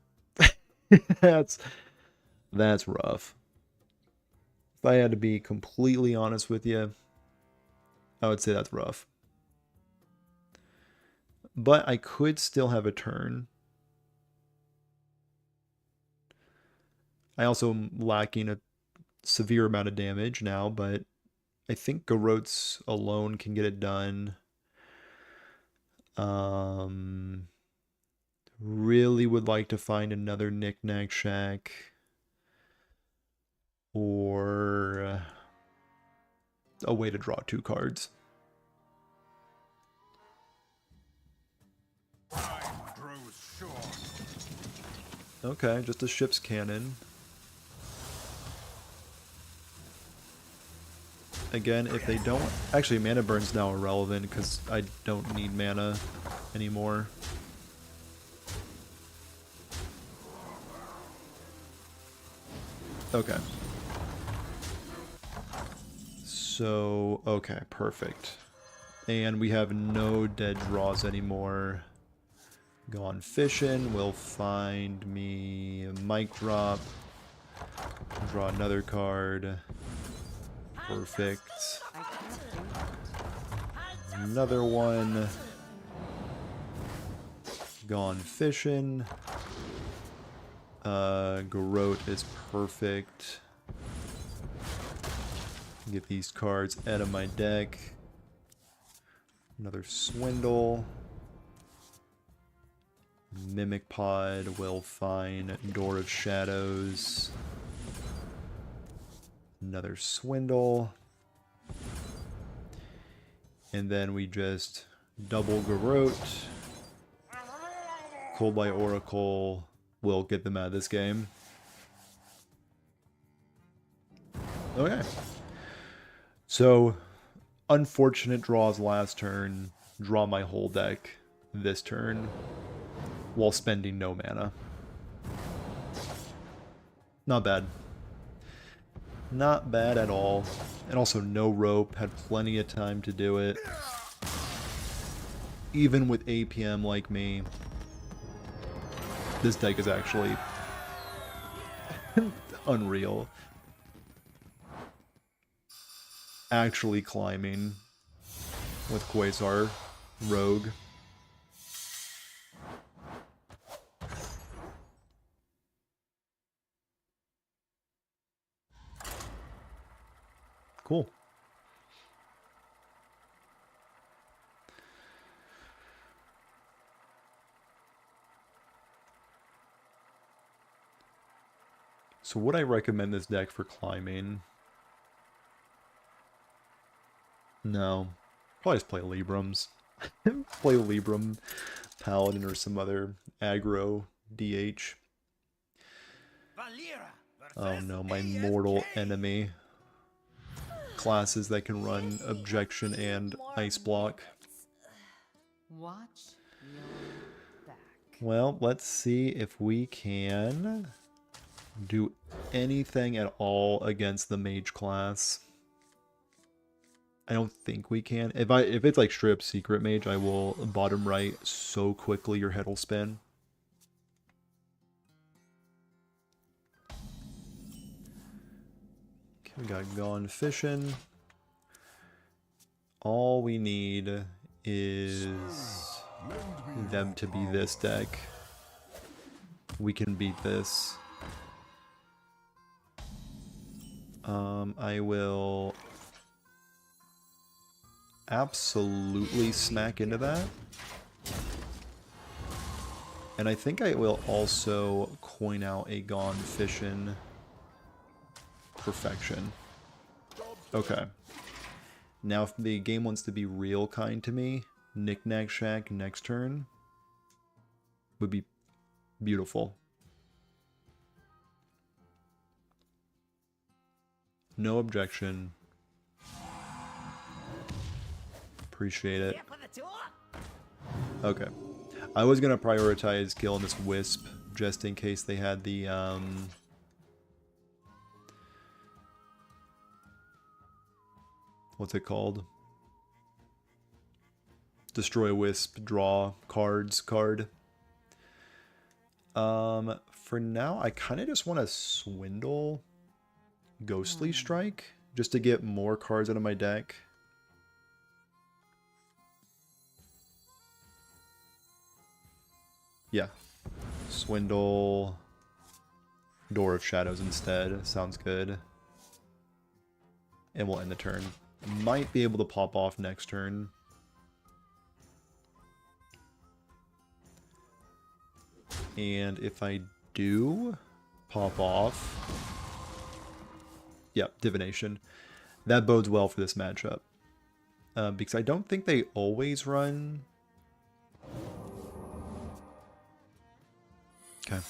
That's rough. If I had to be completely honest with you, I would say that's rough. But I could still have a turn. I also am lacking a severe amount of damage now, but I think Garrotes alone can get it done. Really would like to find another Knick Knack Shack. Or a way to draw 2 cards. Time grows short. Okay, just a ship's cannon. Again, if they don't... Actually, mana burn's now irrelevant because I don't need mana anymore. Okay. So, okay, perfect. And we have no dead draws anymore. Gone fishing. We'll find me a mic drop. Draw another card. Perfect. Another one. Gone fishing. Garrote is perfect. Get these cards out of my deck. Another Swindle. Mimic Pod will find Door of Shadows. Another Swindle. And then we just double Garrote. Cold Light Oracle will get them out of this game. Okay. So, unfortunate draws last turn. Draw my whole deck this turn while spending no mana. Not bad. Not bad at all. And also no rope. Had plenty of time to do it. Even with APM like me, this deck is actually Unreal. Actually climbing with Quasar Rogue. Cool. So would I recommend this deck for climbing? No. Probably just play Librams. Play Libram, Paladin, or some other aggro DH. Oh no, my mortal enemy. Classes that can run Objection and Ice Block. Watch your back. Well, let's see if we can do anything at all against the mage class. I don't think we can. If it's like straight up secret mage, I will bottom right so quickly your head will spin. Okay, we got Gone Fishing. All we need is them to be this deck. We can beat this. I will absolutely smack into that. And I think I will also coin out a Gone Fishing Perfection. Okay. Now if the game wants to be real kind to me, Knick-Knack Shack next turn would be beautiful. No objection. Appreciate it. Okay. I was going to prioritize killing this Wisp just in case they had the what's it called? Destroy Wisp, draw cards card. For now, I kind of just want to swindle Ghostly Strike just to get more cards out of my deck. Yeah. Swindle Door of Shadows instead. Sounds good. And we'll end the turn. Might be able to pop off next turn. And if I do pop off... Yep, Divination. That bodes well for this matchup. Because I don't think they always run... Okay.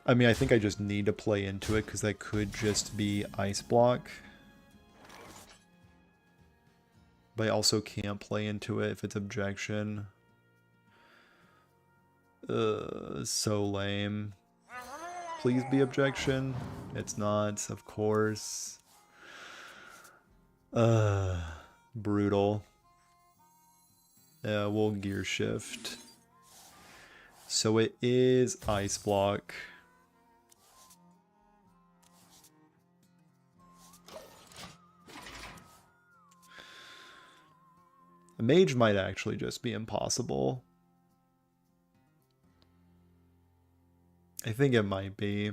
I mean, I think I just need to play into it because that could just be Ice Block. But I also can't play into it if it's Objection. So lame. Please be Objection. It's not, of course. Brutal. Yeah, we'll Gear Shift. So it is Ice Block. A mage might actually just be impossible. I think it might be.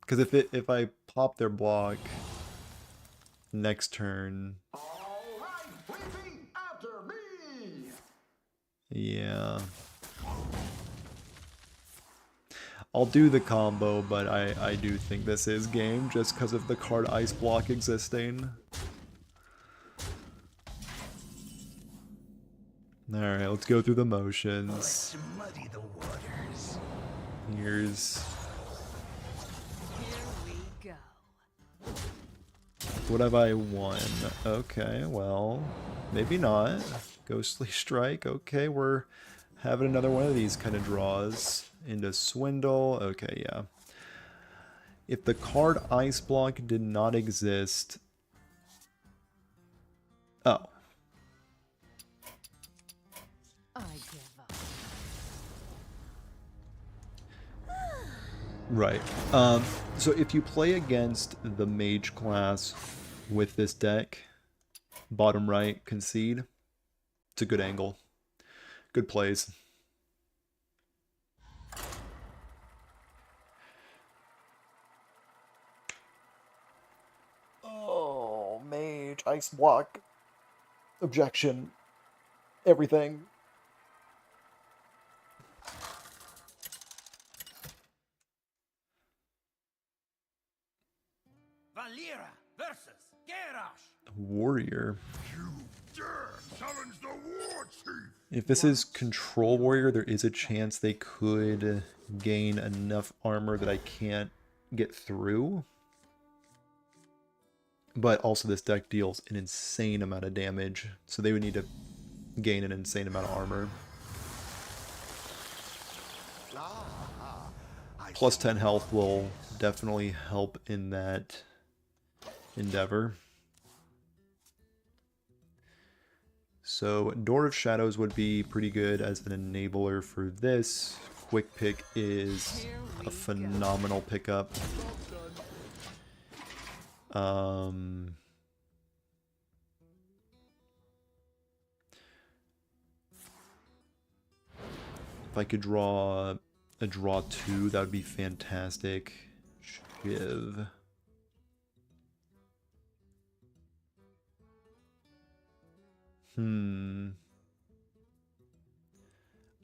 Because if I pop their block next turn. Yeah. I'll do the combo, but I do think this is game just because of the card Ice Block existing. Alright, let's go through the motions. Let's muddy the waters. Here's... Here we go. What have I won? Okay, well, maybe not. Ghostly Strike. Okay, we're having another one of these kind of draws. Into Swindle. Okay, yeah. If the card Ice Block did not exist... Oh. I give up. Right. So if you play against the mage class with this deck, bottom right, concede, it's a good angle. Good plays. Oh, mage, ice block, objection, everything. Valera versus Garrosh. Warrior. You dare challenge the war chief! If this is control warrior, there is a chance they could gain enough armor that I can't get through. But also this deck deals an insane amount of damage, so they would need to gain an insane amount of armor. Plus 10 health will definitely help in that endeavor. So Door of Shadows would be pretty good as an enabler for this. Quick Pick is a phenomenal pickup. If I could draw a draw 2, that would be fantastic. Shiv.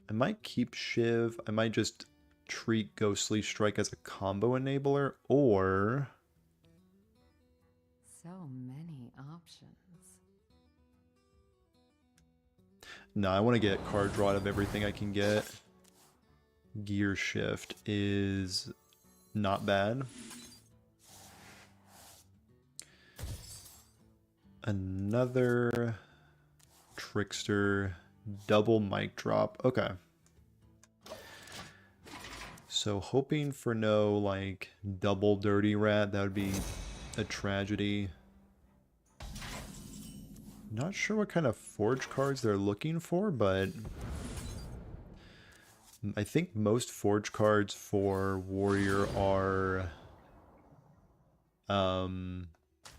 I might keep Shiv. I might just treat Ghostly Strike as a combo enabler, or... So many options. No, I want to get card draw out of everything I can get. Gear Shift is not bad. Another Trickster, double mic drop. Okay. So hoping for no like double Dirty Rat, that would be a tragedy. Not sure what kind of forge cards they're looking for, but I think most forge cards for Warrior are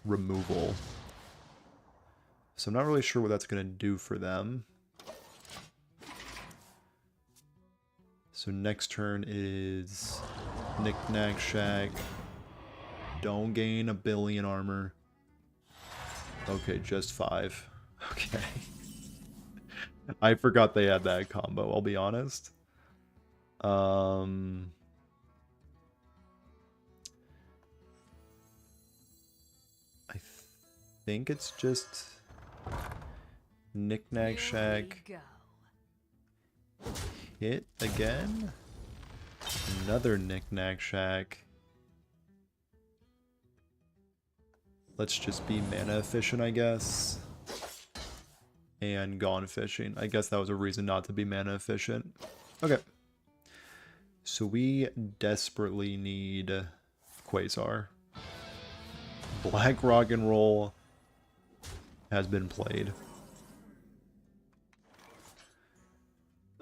removal. So I'm not really sure what that's going to do for them. So next turn is Knick-Knack Shack. Don't gain a billion armor. Okay, just 5. Okay. I forgot they had that combo, I'll be honest. I think it's just Knick-Knack Shack. Hit again. Another Knick-Knack Shack. Let's just be mana efficient, I guess. And gone fishing. I guess that was a reason not to be mana efficient. Okay. So we desperately need Quasar. Black Rock and Roll has been played.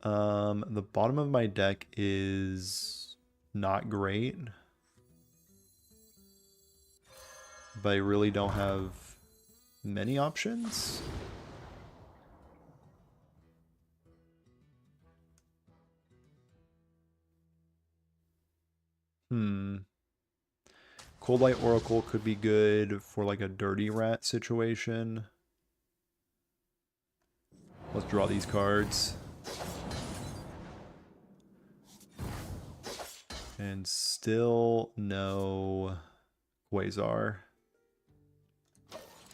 The bottom of my deck is not great. But I really don't have many options. Cold Light Oracle could be good for like a Dirty Rat situation. Let's draw these cards. And still no Quasar.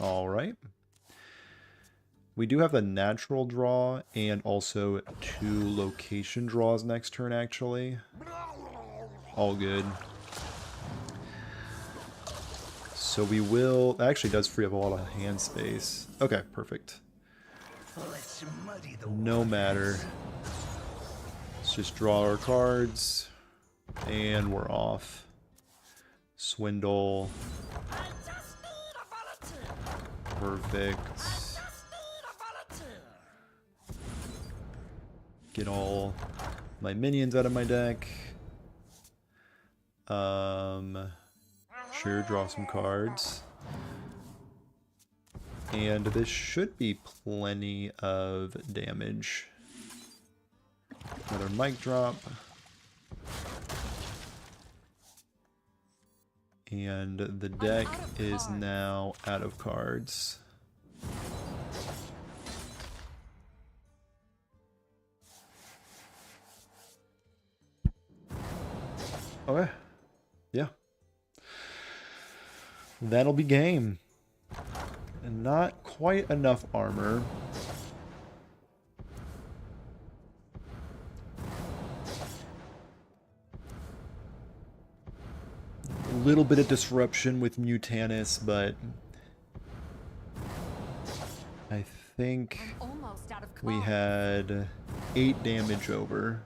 Alright. We do have a natural draw and also 2 location draws next turn, actually. All good. So we will... That actually does free up a lot of hand space. Okay, perfect. No matter. Let's just draw our cards. And we're off. Swindle. Perfect. Get all my minions out of my deck. Sure, draw some cards. And this should be plenty of damage. Another mic drop. And the deck is now out of cards. Okay. Yeah. That'll be game. And not quite enough armor. A little bit of disruption with Mutanus, but I think I'm almost out of we cards. had 8 damage over.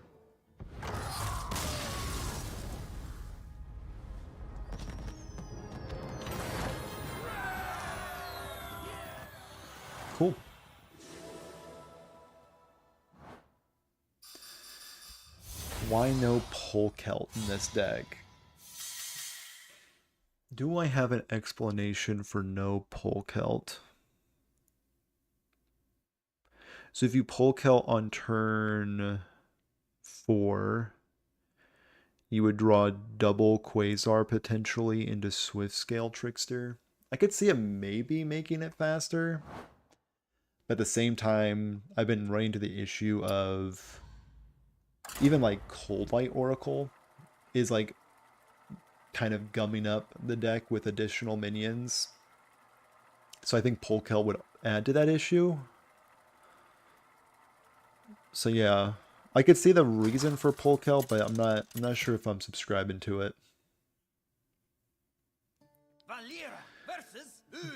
Cool. Why no Polkelt in this deck? Do I have an explanation for no Polkelt? So if you Polkelt on turn 4, you would draw double Quasar potentially into Swift Scale Trickster. I could see him maybe making it faster. But at the same time, I've been running into the issue of even like Cold Light Oracle is like kind of gumming up the deck with additional minions. So I think Polkel would add to that issue. So yeah, I could see the reason for Polkel, but I'm not sure if I'm subscribing to it.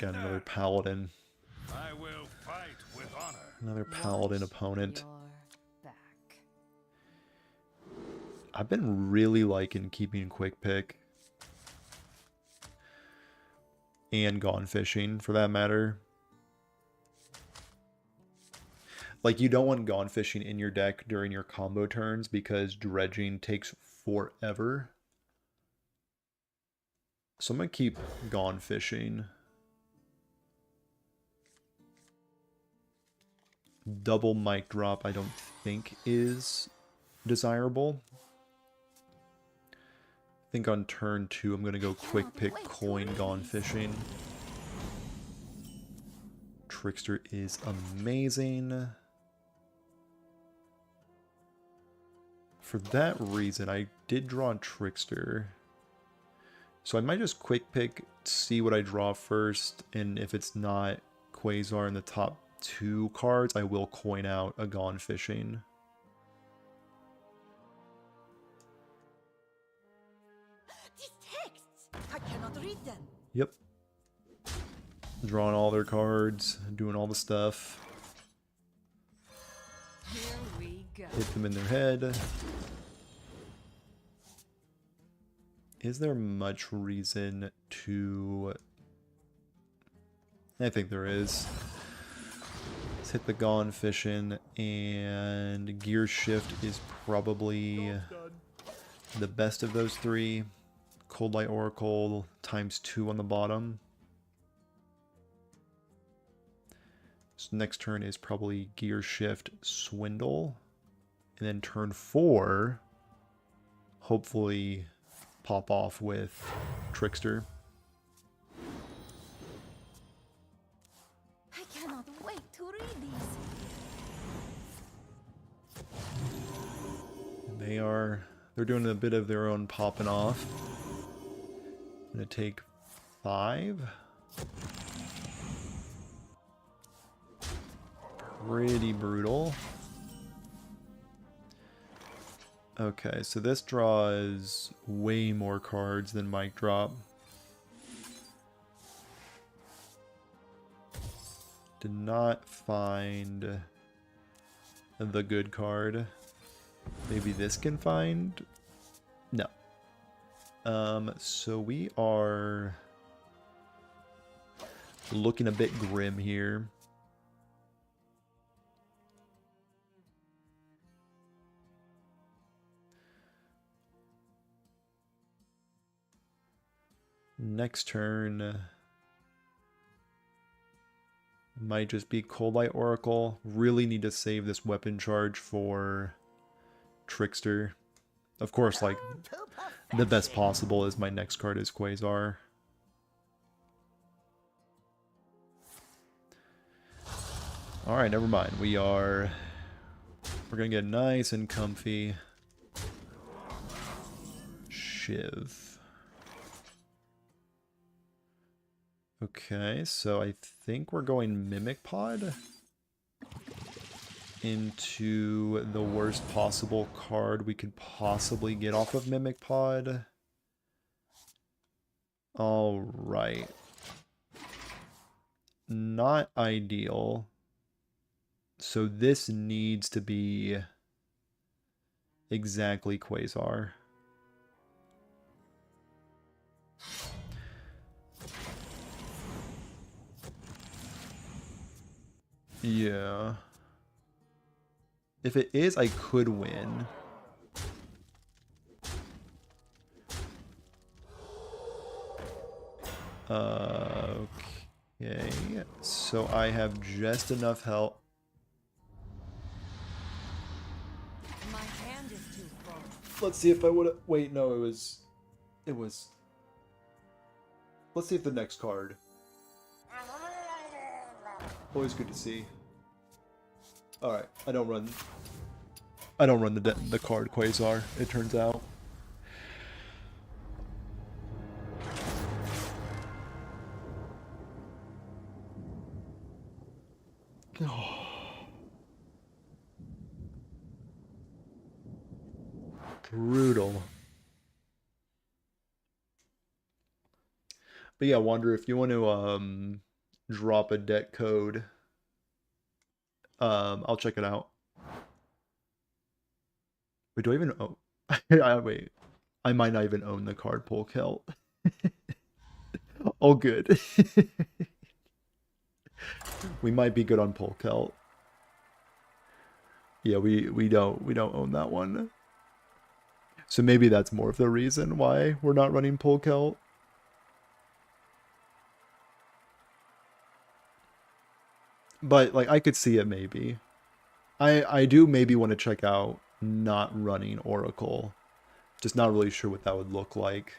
Got another Paladin. I will fight with honor. Another Paladin opponent. You're back. I've been really liking keeping Quick Pick. And Gone Fishing, for that matter. Like, you don't want Gone Fishing in your deck during your combo turns because dredging takes forever. So I'm going to keep Gone Fishing. Double mic drop I don't think is desirable. I think on turn 2 I'm going to go Quick Pick, Coin, Gone Fishing. Trickster is amazing. For that reason, I did draw Trickster. So I might just Quick Pick, see what I draw first, and if it's not Quasar in the top 2 cards, I will coin out a Gone Fishing. These texts! I cannot read them. Yep. Drawing all their cards, doing all the stuff. Here we go. Hit them in their head. Is there much reason to... I think there is. Let's hit the Gone Fishing, and Gear Shift is probably the best of those 3. Cold Light Oracle ×2 on the bottom. So next turn is probably Gear Shift, Swindle. And then turn 4, hopefully pop off with Trickster. I cannot wait to read these. They're doing a bit of their own popping off. I'm gonna take 5. Pretty brutal. Okay, so this draws way more cards than Mic Drop. Did not find the good card. Maybe this can find? No. So we are looking a bit grim here. Next turn might just be Cold Light Oracle. Really need to save this weapon charge for Trickster. Of course, like, the best possible is my next card is Quasar. Alright, never mind. We're gonna get nice and comfy. Shiv. Okay, so I think we're going Mimic Pod into the worst possible card we could possibly get off of Mimic Pod. Alright. Not ideal. So this needs to be exactly Quasar. Yeah. If it is, I could win. Okay. So I have just enough health. My hand is too full. Let's see if I would have... Wait, no, it was... Let's see if the next card. Always good to see. Alright, I don't run the card Quasar, it turns out. Brutal. But yeah, Wander, if you want to drop a deck code, I'll check it out. Wait, do I even own? Wait, I might not even own the card Polk Helt. All good. We might be good on Polk Helt. Yeah, we don't own that one. So maybe that's more of the reason why we're not running Polk Helt. But like I could see it maybe. I do maybe want to check out not running Oracle. Just not really sure what that would look like.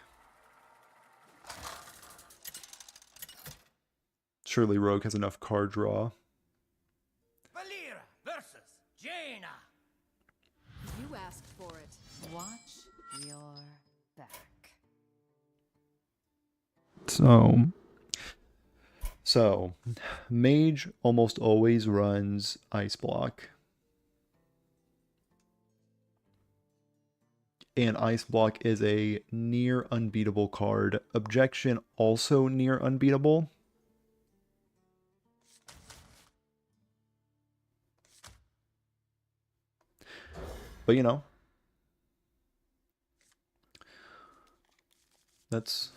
Surely Rogue has enough card draw. Valera versus Jaina. You asked for it. Watch your back. So, Mage almost always runs Ice Block. And Ice Block is a near unbeatable card. Objection also near unbeatable. But you know, that's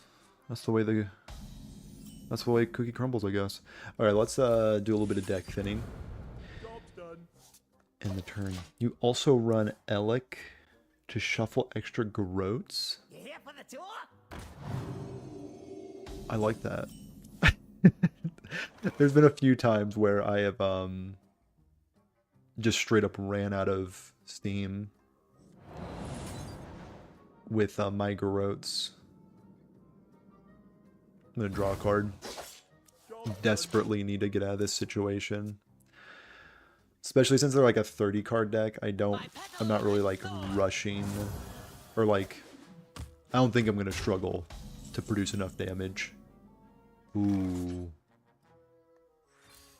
the way cookie crumbles, I guess. All right, let's do a little bit of deck thinning. Job's done. In the turn, you also run Elec to shuffle extra Groats. You here for the tour? I like that. There's been a few times where I have just straight up ran out of steam with my Groats. I'm gonna draw a card. Desperately need to get out of this situation. Especially since they're like a 30 card deck, I'm not really like rushing or like, I don't think I'm gonna struggle to produce enough damage. Ooh.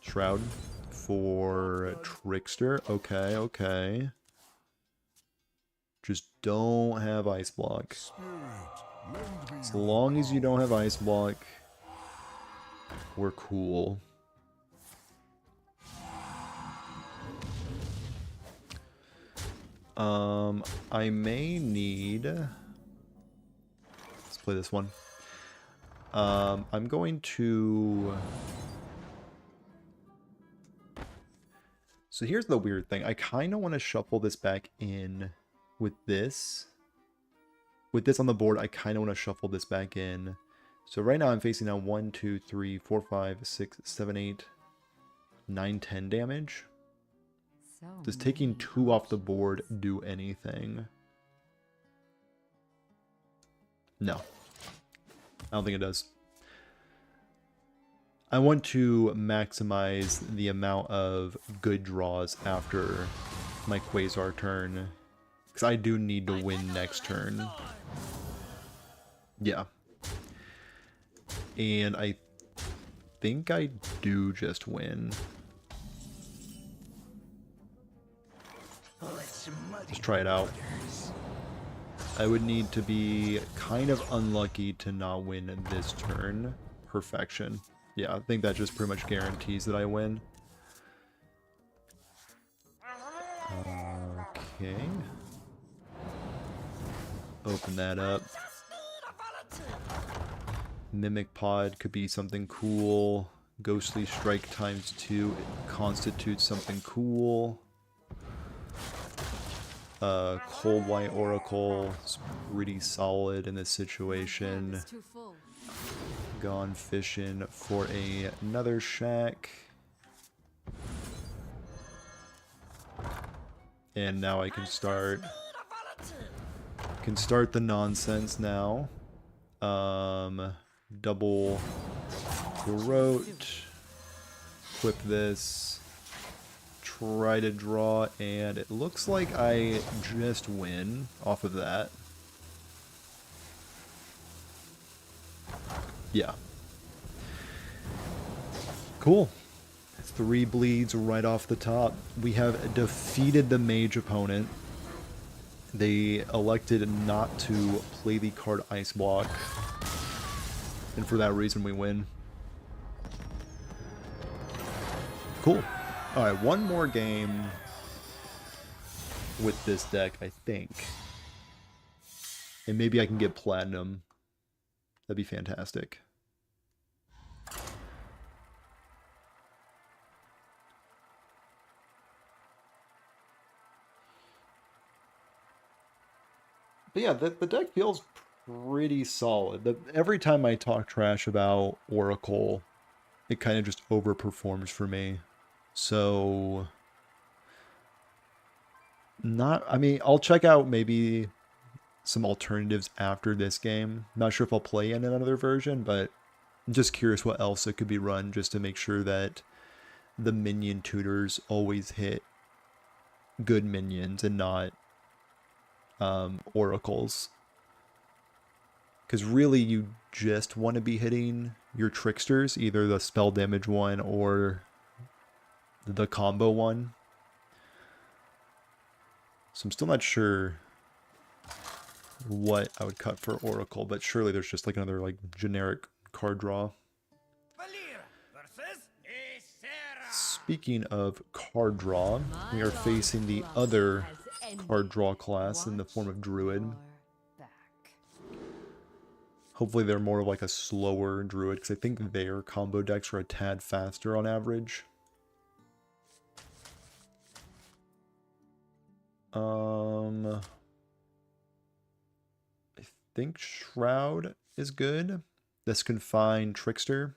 Shroud for Trickster. Okay, okay. Just don't have Ice Block. As long as you don't have Ice Block, we're cool. I may need... Let's play this one. I'm going to... So here's the weird thing. I kind of want to shuffle this back in with this. With this on the board, I kind of want to shuffle this back in So right now I'm facing down 1, 2, 3, 4, 5, 6, 7, 8, 9, 10 damage. So Does taking many 2 off the options. board do anything? No. I don't think it does. I want to maximize the amount of good draws after my Quasar turn. Because I do need to win next turn. Yeah. And I think I do just win. Let's try it out. I would need to be kind of unlucky to not win this turn. Perfection. Yeah, I think that just pretty much guarantees that I win. Okay. Open that up. Mimic Pod could be something cool. Ghostly Strike ×2 it constitutes something cool. Cold White Oracle is pretty solid in this situation. It's too full. Gone fishing for another shack. And now I can start the nonsense now. Double Throat. Equip this. Try to draw, and it looks like I just win off of that. Yeah. Cool. 3 bleeds right off the top. We have defeated the mage opponent. They elected not to play the card Ice Block. And for that reason we win. Cool. Alright, one more game with this deck, I think. And maybe I can get platinum. That'd be fantastic. But yeah, the deck feels pretty solid. Every time I talk trash about Oracle, it kind of just overperforms for me. So, I mean, I'll check out maybe some alternatives after this game. Not sure if I'll play in another version, but I'm just curious what else it could be run just to make sure that the minion tutors always hit good minions and not oracles. Because really you just want to be hitting your tricksters, either the spell damage one or the combo one. So I'm still not sure what I would cut for Oracle, but surely there's just like another like generic card draw. Speaking of card draw, we are facing the other card draw class in the form of Druid. Hopefully they're more of like a slower Druid, because I think their combo decks are a tad faster on average. I think Shroud is good. This Confined Trickster.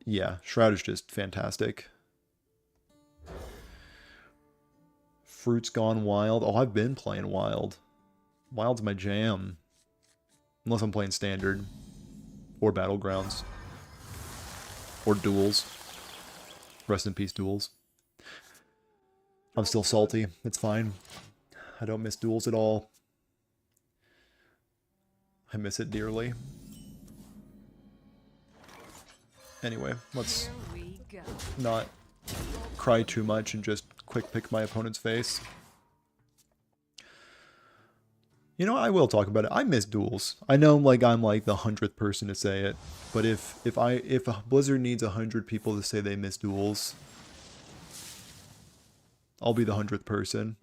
Yeah, Shroud is just fantastic. Fruit's Gone Wild. Oh, I've been playing Wild. Wild's my jam. Unless I'm playing Standard. Or Battlegrounds. Or Duels. Rest in peace, Duels. I'm still salty. It's fine. I don't miss Duels at all. I miss it dearly. Anyway, let's not cry too much and just quick pick my opponent's face. You know, I will talk about it. I miss Duels. I know I'm like the 100th person to say it, but if Blizzard needs 100 people to say they miss Duels, I'll be the 100th person.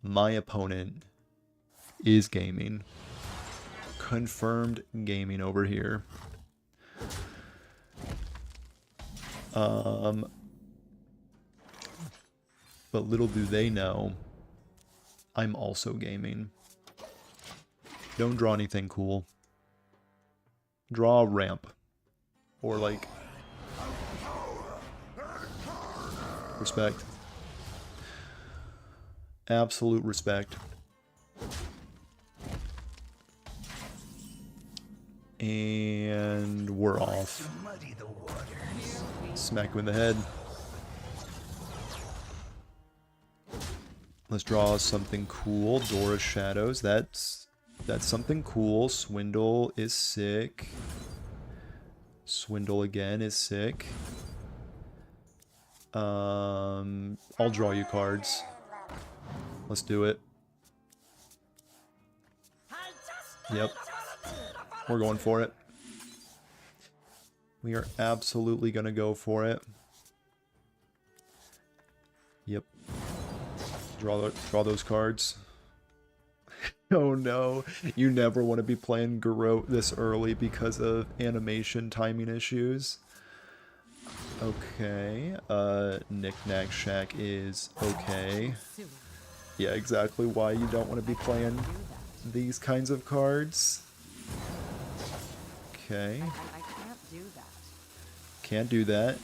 My opponent is gaming. Confirmed gaming over here. But little do they know, I'm also gaming. Don't draw anything cool. Draw a ramp. Or like... Respect. Absolute respect. And we're off. Smack him in the head. Let's draw something cool. Dora's Shadows. That's something cool. Swindle is sick. Swindle again is sick. I'll draw you cards. Let's do it. Yep. We're going for it. We are absolutely gonna go for it. Yep. Draw those cards. Oh no. You never want to be playing Garrote this early because of animation timing issues. Okay. Knick-Knack Shack is okay. Yeah, exactly why you don't want to be playing these kinds of cards. Okay. I can't do that. Can't do that.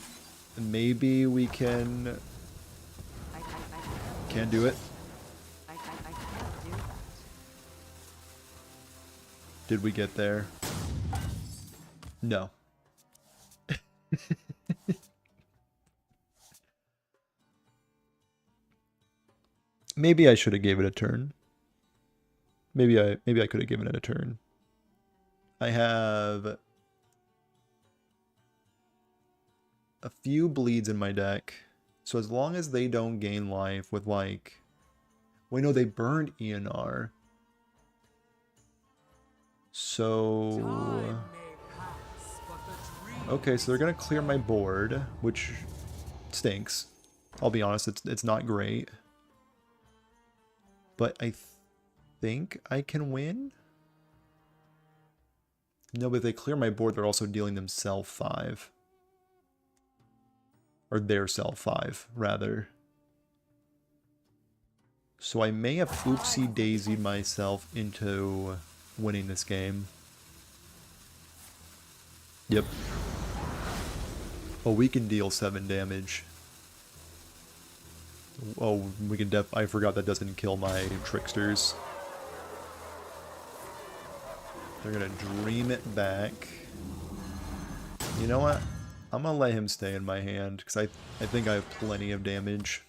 Maybe we can... Can't do it. I can't do that. Did we get there? No. Maybe I should have gave it a turn. Maybe I could have given it a turn. I have a few bleeds in my deck. So as long as they don't gain life with like... Wait, no, they burned ENR. So... Okay, so they're going to clear my board, which stinks. I'll be honest, it's not great. But I think I can win? No, but if they clear my board, they're also dealing themselves 5. Or their self 5, rather. So I may have oopsie-daisied myself into winning this game. Yep. Oh, we can deal 7 damage. Oh, we can I forgot that doesn't kill my tricksters. They're gonna dream it back. You know what? I'm gonna let him stay in my hand, because I think I have plenty of damage.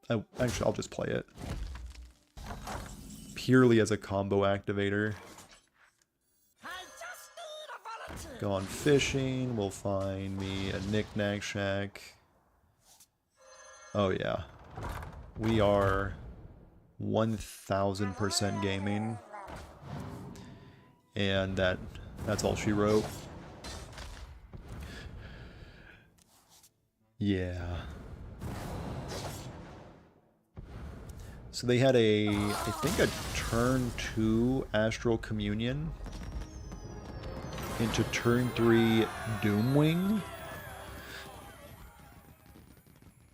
Actually, I'll just play it. Purely as a combo activator. Gone fishing, we'll find me a Knick-Knack Shack. Oh yeah. We are 1000% gaming. And that's all she wrote. Yeah. So they had I think a turn 2 Astral Communion into turn 3 Doomwing.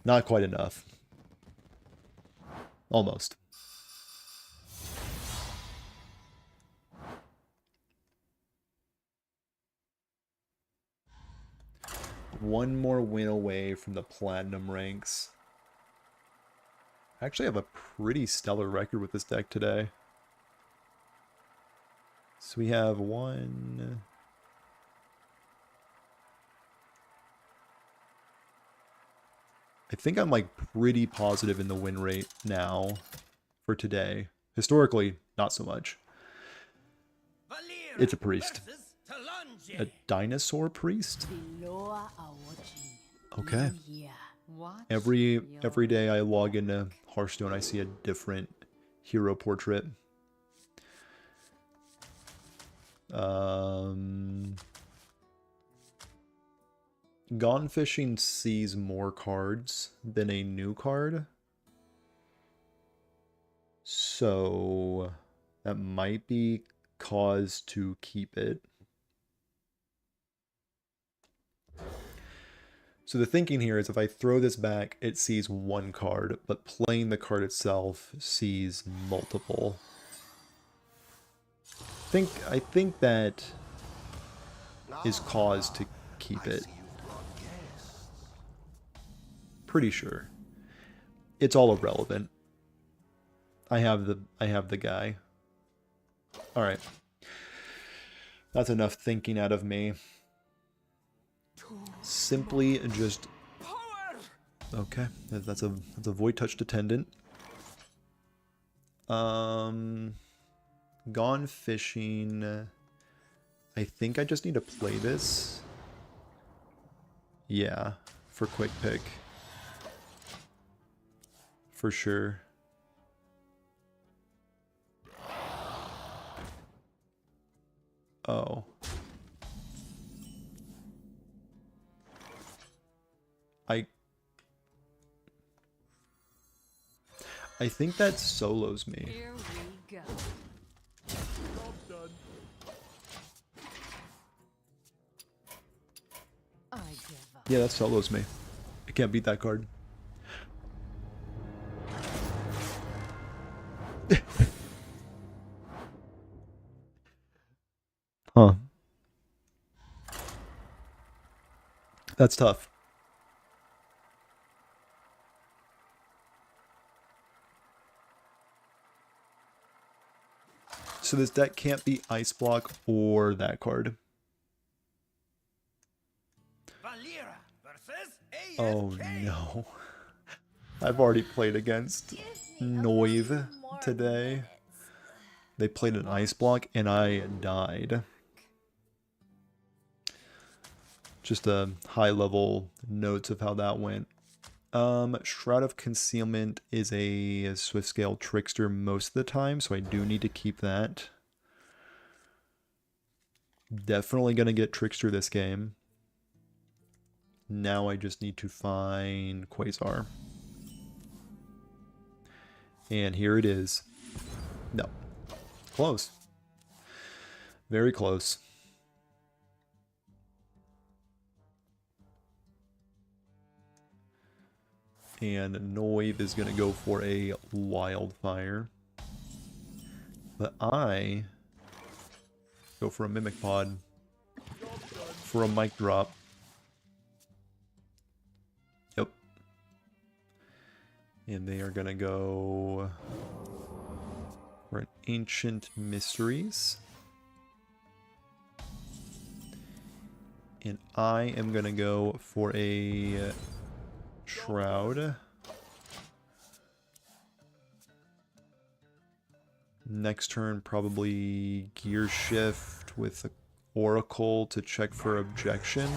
Not quite enough. Almost. One more win away from the Platinum ranks. I actually have a pretty stellar record with this deck today. So we have one... I think I'm like pretty positive in the win rate now for today. Historically, not so much. It's a priest. A dinosaur priest? Okay. Every day I log into Hearthstone, I see a different hero portrait. Gone Fishing sees more cards than a new card. So that might be cause to keep it. So the thinking here is if I throw this back, it sees one card, but playing the card itself sees multiple. think that is cause to keep it. Pretty sure. It's all irrelevant. I have the guy. All right. That's enough thinking out of me. Simply just okay. That's a void touched attendant. Gone fishing. I think I just need to play this. Yeah, for quick pick. For sure. Oh. I think that solos me. Here we go. I give up. Yeah, that solos me. I can't beat that card. Huh. That's tough. So this deck can't be Ice Block or that card. Oh no. I've already played against Noive today. They played an Ice Block and I died. Just a high level notes of how that went. Shroud of Concealment is a Swift Scale Trickster most of the time, so I do need to keep that. Definitely gonna get Trickster this game. Now I just need to find Quasar. And here it is. No. Close. Very close. And Noive is going to go for a Wildfire. But I go for a Mimic Pod. For a Mic Drop. Yep. And they are going to go for an Ancient Mysteries. And I am going to go for a Shroud. Next turn, probably Gear Shift with Oracle to check for Objection.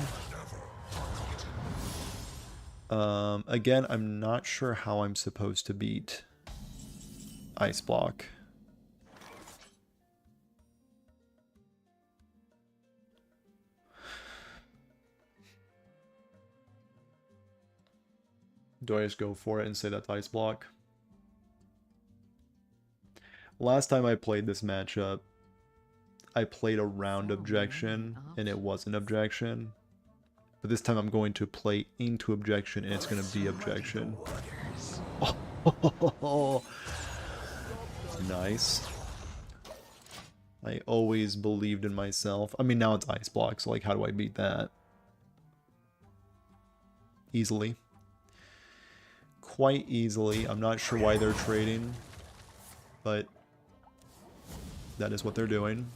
Again, I'm not sure how I'm supposed to beat Ice Block. Do I just go for it and say that's Ice Block? Last time I played this matchup, I played around Objection, and it wasn't Objection. But this time I'm going to play into Objection, and it's going to be Objection. Oh, nice. I always believed in myself. I mean, now it's Ice Block, so like, how do I beat that? Easily. Quite easily. I'm not sure why they're trading, but that is what they're doing.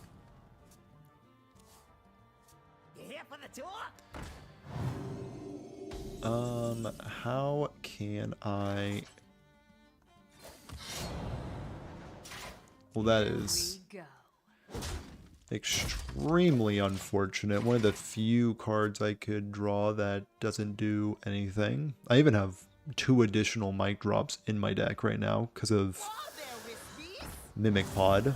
How can I... Well, that is extremely unfortunate. One of the few cards I could draw that doesn't do anything. I even have 2 additional Mic Drops in my deck right now because of Mimic Pod.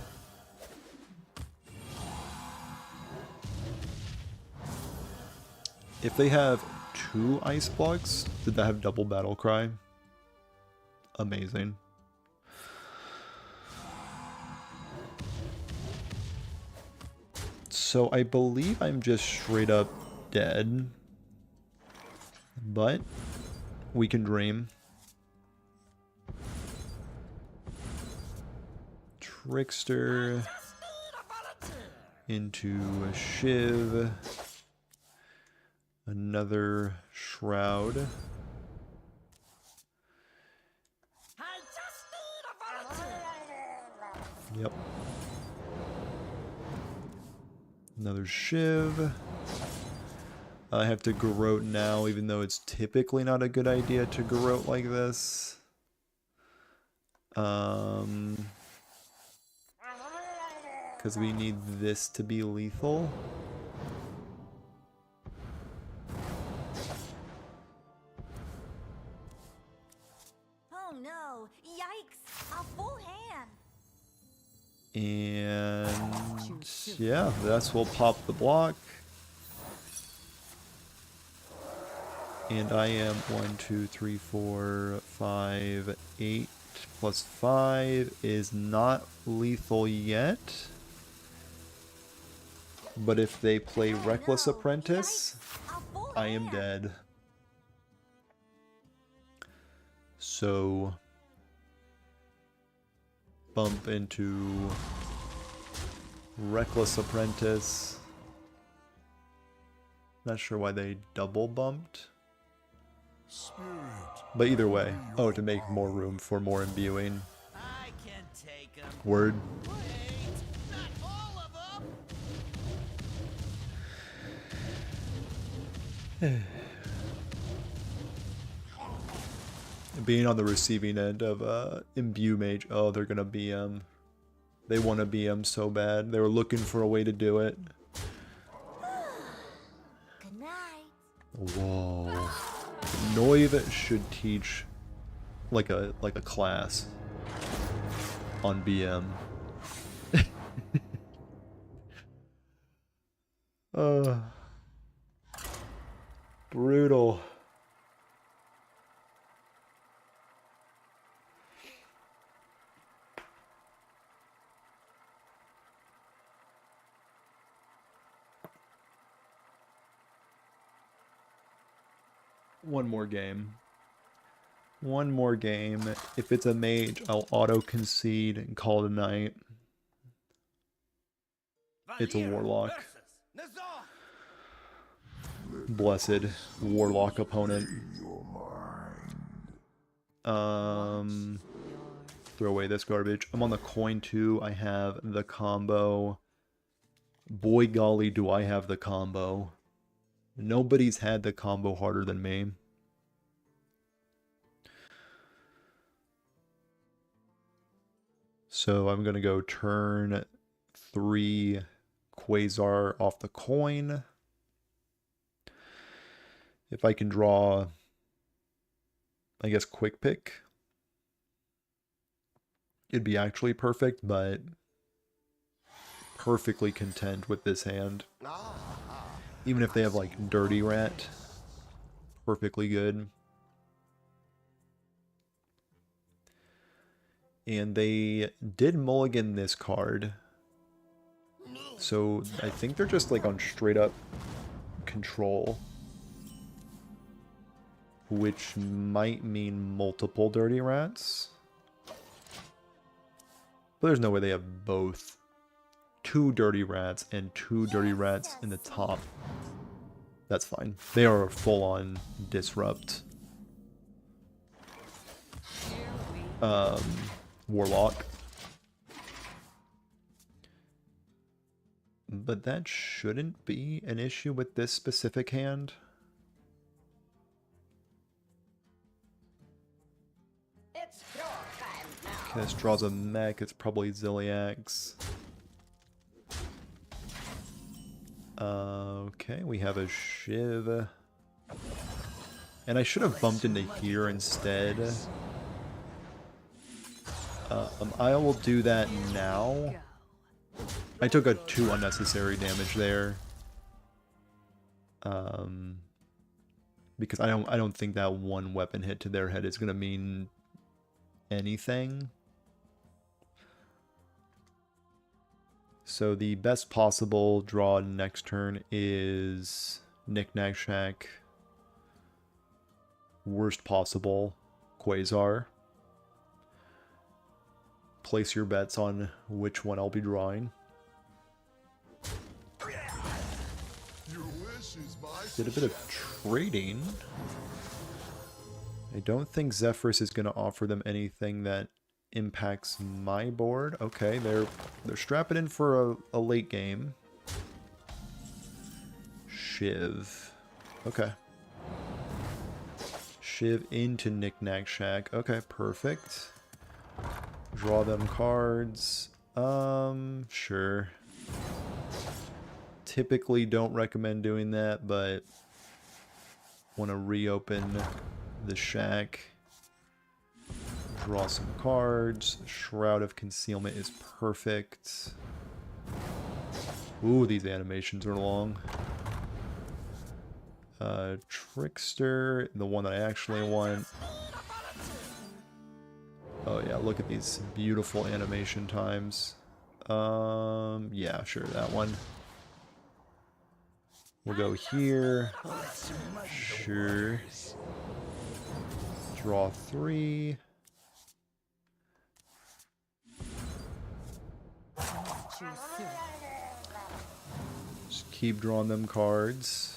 If they have 2 Ice Blocks, did that have double Battle Cry? Amazing. So I believe I'm just straight up dead. But we can dream. Trickster. into a Shiv. Another Shroud. Yep. Another Shiv. I have to garrote now, even though it's typically not a good idea to garrote like this. Because we need this to be lethal. Oh no! Yikes! A full hand. And yeah, this will pop the block. And I am 1, 2, 3, 4, 5, 8 plus 5 is not lethal yet. But if they play Reckless Apprentice, I am dead. So bump into Reckless Apprentice. Not sure why they double bumped. But either way, oh, to make more room for more imbuing. I can take 'em. Word. Wait, not all of them. Being on the receiving end of imbue mage, oh, they're gonna BM. They want to BM so bad. They were looking for a way to do it. Good night. Whoa. Noiv should teach like a class on BM. Brutal. One more game. One more game. If it's a mage, I'll auto-concede and call it a night. It's a warlock. Blessed warlock opponent. Throw away this garbage. I'm on the coin too. I have the combo. Boy golly, do I have the combo. Nobody's had the combo harder than me. So I'm going to go turn 3 Quasar off the coin. If I can draw, I guess, quick pick, it'd be actually perfect, but perfectly content with this hand. Even if they have like Dirty Rat, perfectly good. And they did mulligan this card. So I think they're just like on straight up control. Which might mean multiple Dirty Rats. But there's no way they have both. 2 Dirty Rats and 2 Dirty Rats in the top. That's fine. They are a full-on disrupt. Warlock. But that shouldn't be an issue with this specific hand. Okay, this draws a mech. It's probably Ziliax. Okay, we have a Shiv. And I should have bumped into here instead. I will do that now. I took a 2 unnecessary damage there. Because I don't think that 1 weapon hit to their head is gonna mean anything. So the best possible draw next turn is Knick-Knack Shack. Worst possible, Quasar. Place your bets on which one I'll be drawing. Did a bit of trading. I don't think Zephyrus is going to offer them anything that impacts my board. Okay, they're strapping in for a late game. Shiv. Okay. Shiv into Knick-Knack Shack. Okay, perfect. Draw them cards. Sure. Typically don't recommend doing that, but want to reopen the shack. Draw some cards. Shroud of Concealment is perfect. Ooh, these animations are long. Trickster, the one that I actually want. Oh yeah, look at these beautiful animation times. Yeah, sure, that one. We'll go here. Sure. Draw 3. Just keep drawing them cards.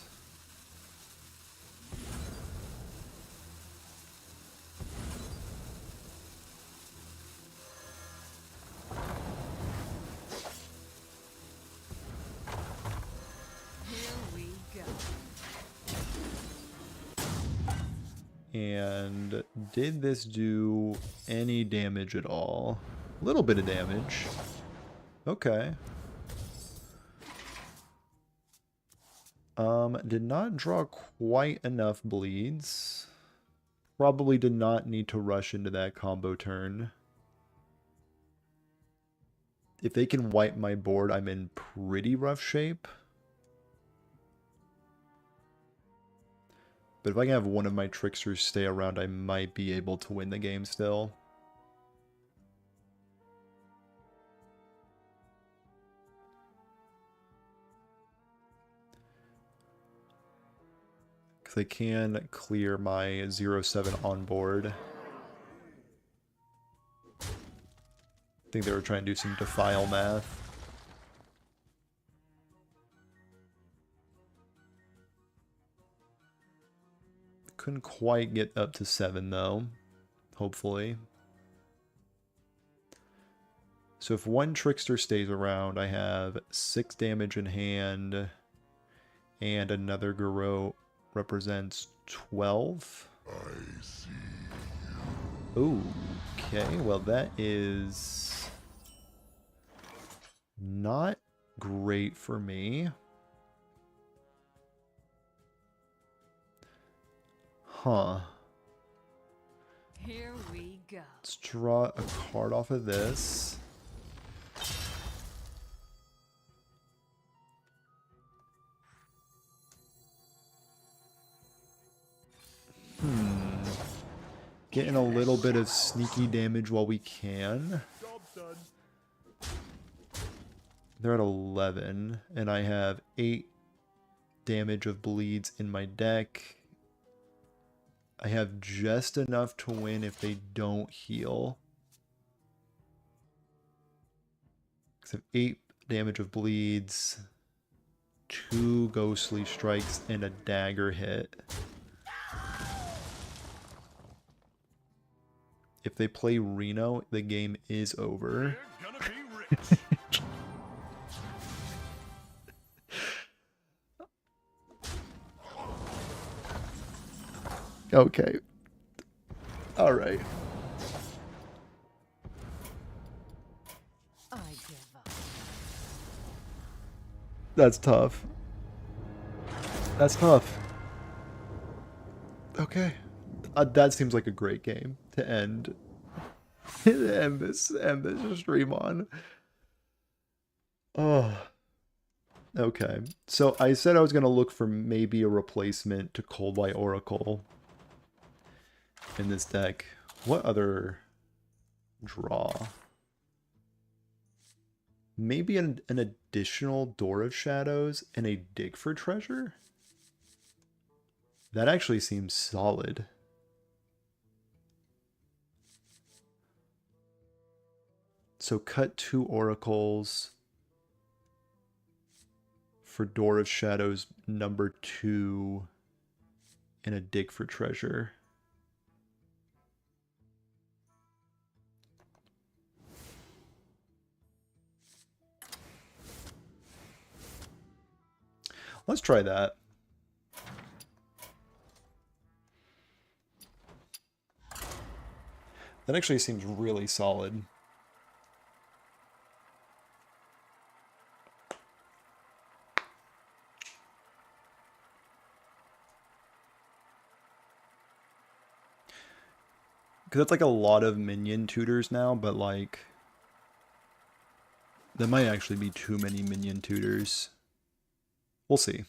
And did this do any damage at all? A little bit of damage. Okay. Did not draw quite enough bleeds. Probably did not need to rush into that combo turn. If they can wipe my board, I'm in pretty rough shape. But if I can have one of my tricksters stay around, I might be able to win the game still. Because I can clear my 0-7 on board. I think they were trying to do some Defile math. Couldn't quite get up to 7 though, hopefully. So if one trickster stays around, I have 6 damage in hand, and another Garou represents 12. I see you. Okay, well that is not great for me. Huh. Here we go. Let's draw a card off of this. Getting a little bit of sneaky damage while we can. They're at 11, and I have 8 damage of bleeds in my deck. I have just enough to win if they don't heal. I have 8 damage of bleeds, 2 ghostly strikes, and a dagger hit. If they play Reno, the game is over. Okay. All right. I give up. That's tough. That's tough. Okay. That seems like a great game to end this stream on. Oh. Okay. So I said I was going to look for maybe a replacement to Cold White Oracle in this deck. What other draw? Maybe an additional Door of Shadows and a Dig for Treasure? That actually seems solid. So cut 2 oracles for Door of Shadows number 2 and a dig for treasure. Let's try that. That actually seems really solid. Because that's like a lot of minion tutors now, but like... That might actually be too many minion tutors. We'll see.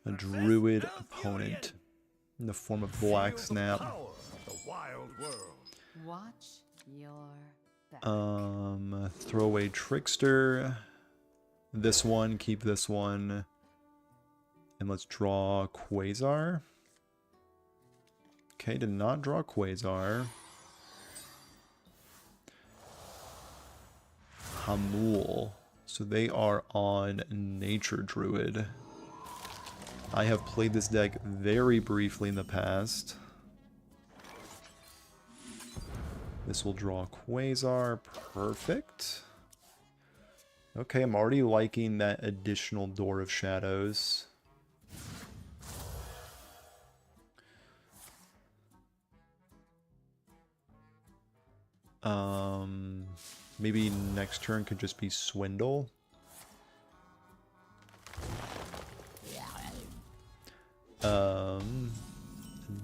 A druid opponent in the form of Black Snap. Watch your back. Throw away Trickster. This one, keep this one. And let's draw Quasar. Okay, did not draw Quasar. Hamul. So they are on Nature Druid. I have played this deck very briefly in the past. This will draw Quasar. Perfect. Okay, I'm already liking that additional Door of Shadows. Maybe next turn could just be Swindle.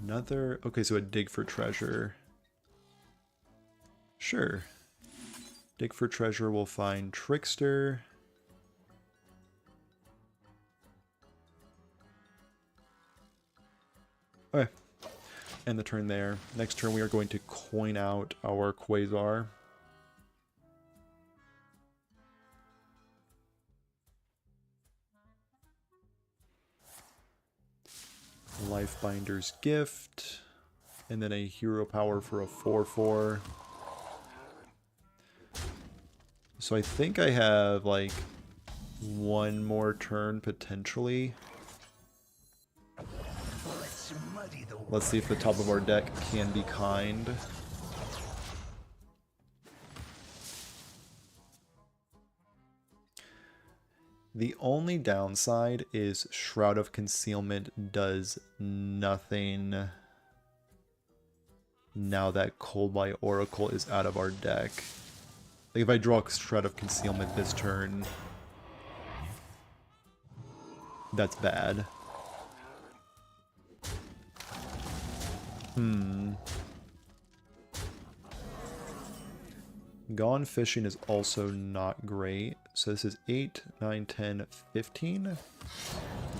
Another... Okay, so a dig for treasure. Sure. Dig for treasure, we'll find Trickster. Okay. End the turn there. Next turn we are going to coin out our Quasar. Lifebinder's Gift. And then a hero power for a 4/4. So I think I have like one more turn potentially. Let's see if the top of our deck can be kind. The only downside is Shroud of Concealment does nothing now that Coldlight Oracle is out of our deck. Like if I draw Shroud of Concealment this turn, that's bad. Gone Fishing is also not great. So this is 8, 9, 10, 15.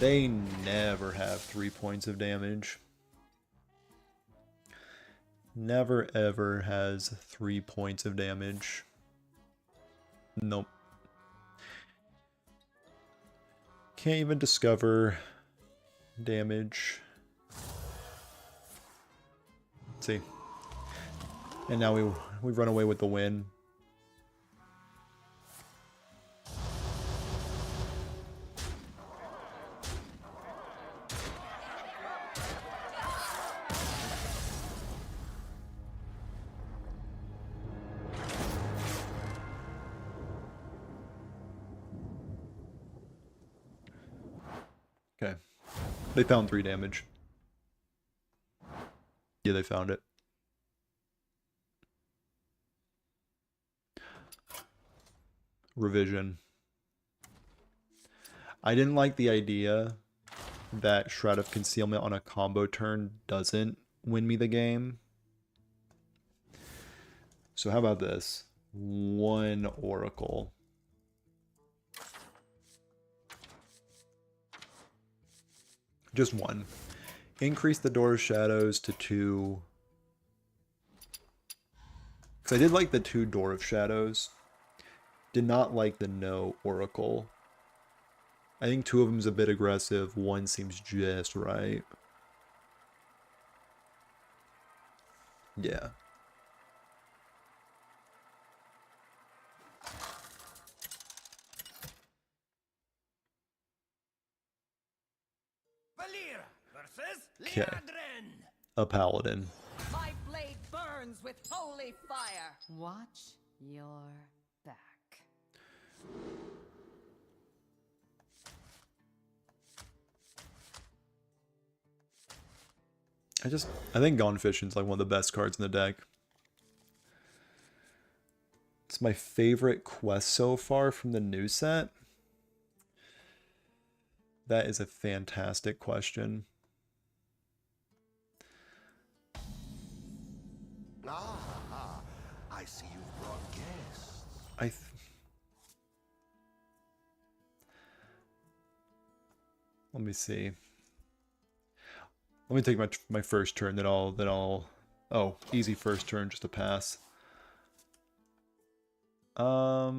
They never have 3 points of damage. Never ever has 3 points of damage. Nope. Can't even discover damage. Let's see. And now we run away with the win. Okay. They found 3 damage. Yeah, they found it. Revision. I didn't like the idea that Shroud of Concealment on a combo turn doesn't win me the game. So how about this? 1 Oracle. Just 1. Increase the Door of Shadows to 2. Because I did like the 2 Door of Shadows. Did not like the no Oracle. I think 2 of them is a bit aggressive. 1 seems just right. Yeah. Okay. Liadrin! A paladin. My blade burns with holy fire. Watch your back. I think Gone Fishing's like one of the best cards in the deck. It's my favorite quest so far from the new set. That is a fantastic question. Ah, I see you've brought guests. Let me see. Let me take my first turn, then I'll oh, easy first turn, just a pass. I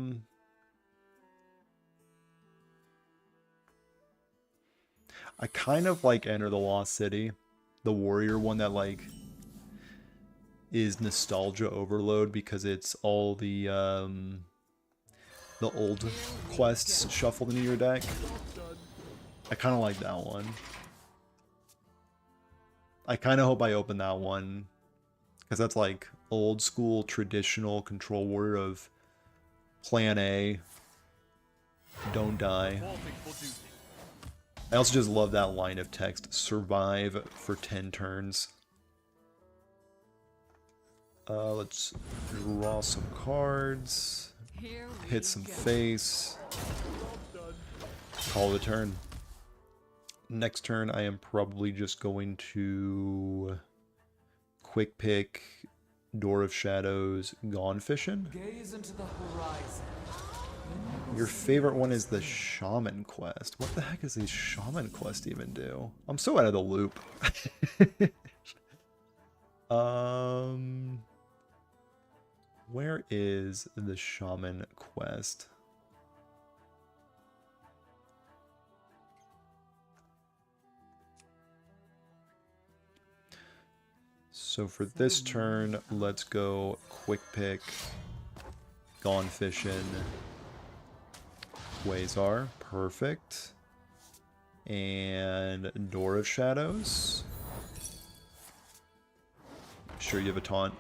kind of like Enter the Lost City, the warrior one that like is nostalgia overload because it's all the old quests shuffled into your deck. I kind of like that one. I kind of hope I open that one because that's like old school traditional control warrior of Plan A, don't die. I also just love that line of text, survive for 10 turns. Let's draw some cards, hit some face, call it a turn. Next turn I am probably just going to quick pick Door of Shadows, Gone Fishing. Gaze into the horizon. Your favorite one is the Shaman quest. What the heck does the Shaman quest even do? I'm so out of the loop. Where is the Shaman quest? So for this turn, let's go quick pick, Gone Fishing, Quasar, perfect, and Door of Shadows. Sure, you have a taunt.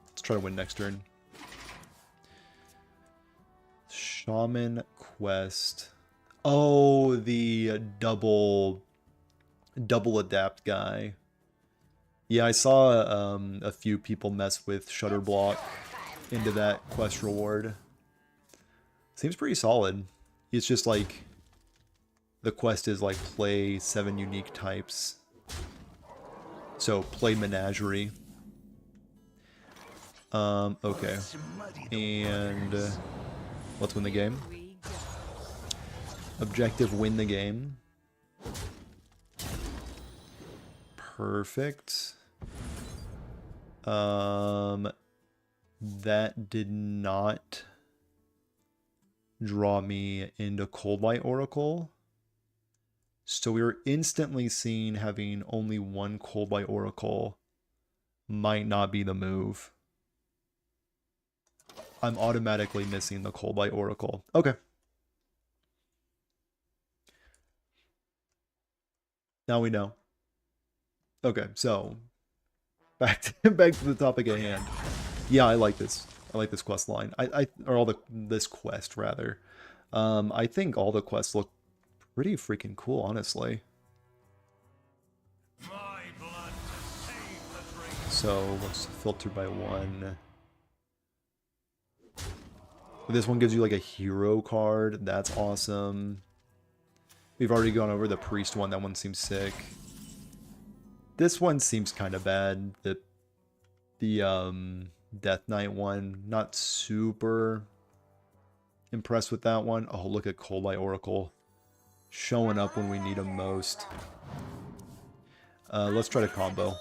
Let's try to win next turn. Shaman quest. Oh, the double adapt guy. Yeah, I saw a few people mess with Shutterblock into that quest reward. Seems pretty solid. It's just like the quest is like play 7 unique types. So play Menagerie. Okay. And let's win the game. Objective, win the game. Perfect. That did not draw me into Cold Light Oracle. So we were instantly seeing having only one Cold Light Oracle might not be the move. I'm automatically missing the Cold Light Oracle. Okay. Now we know. Okay, so back to the topic at hand. Yeah, I like this. I like this quest line. This quest rather. I think all the quests look pretty freaking cool, honestly. So let's filter by one. This one gives you like a hero card. That's awesome. We've already gone over the priest one. That one seems sick. This one seems kind of bad. The Death Knight one, not super impressed with that one. Oh, look at Cold Light Oracle showing up when we need him most. Let's try to combo.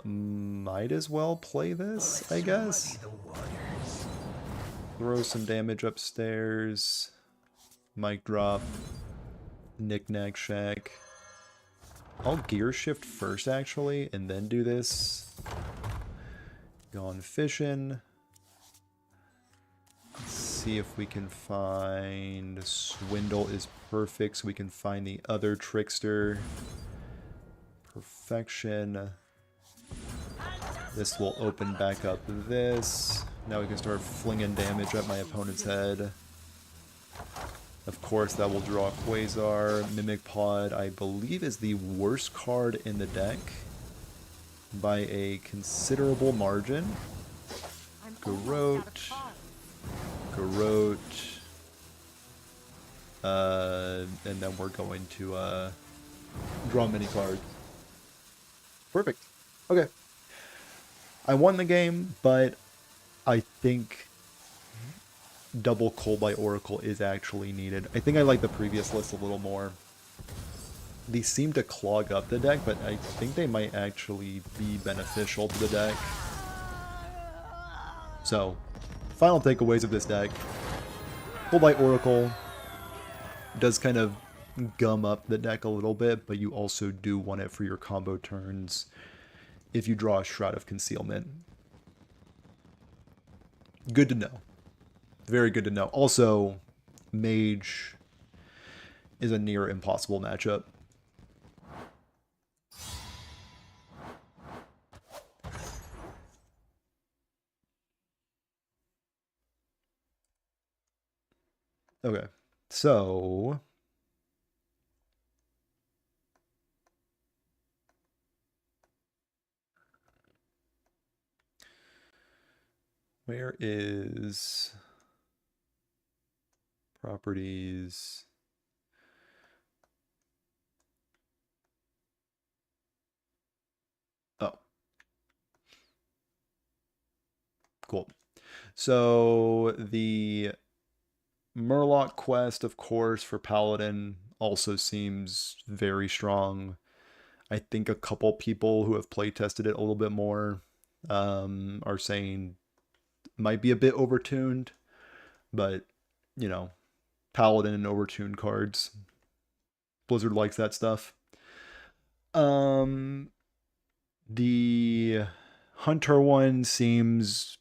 Might as well play this, I guess. Throw some damage upstairs. Mic drop. Knick-knack shack. I'll gear shift first, actually, and then do this. Gone fishing. Let's see if we can find... Swindle is perfect, so we can find the other Trickster. Perfection. This will open back up this. Now we can start flinging damage at my opponent's head. Of course, that will draw Quasar. Mimic Pod, I believe, is the worst card in the deck by a considerable margin. Garrote. Garrote. And then we're going to draw many cards. Perfect. Okay. I won the game, but I think double Coldlight Oracle is actually needed. I think I like the previous list a little more. These seem to clog up the deck, but I think they might actually be beneficial to the deck. So, final takeaways of this deck. Coldlight Oracle does kind of gum up the deck a little bit, but you also do want it for your combo turns if you draw a Shroud of Concealment. Good to know. Very good to know. Also, Mage is a near impossible matchup. Okay, so... where is... properties... oh. Cool. So, the Murloc quest, of course, for Paladin also seems very strong. I think a couple people who have playtested it a little bit more are saying might be a bit overtuned, but, you know, Paladin and overtuned cards. Blizzard likes that stuff. The Hunter one seems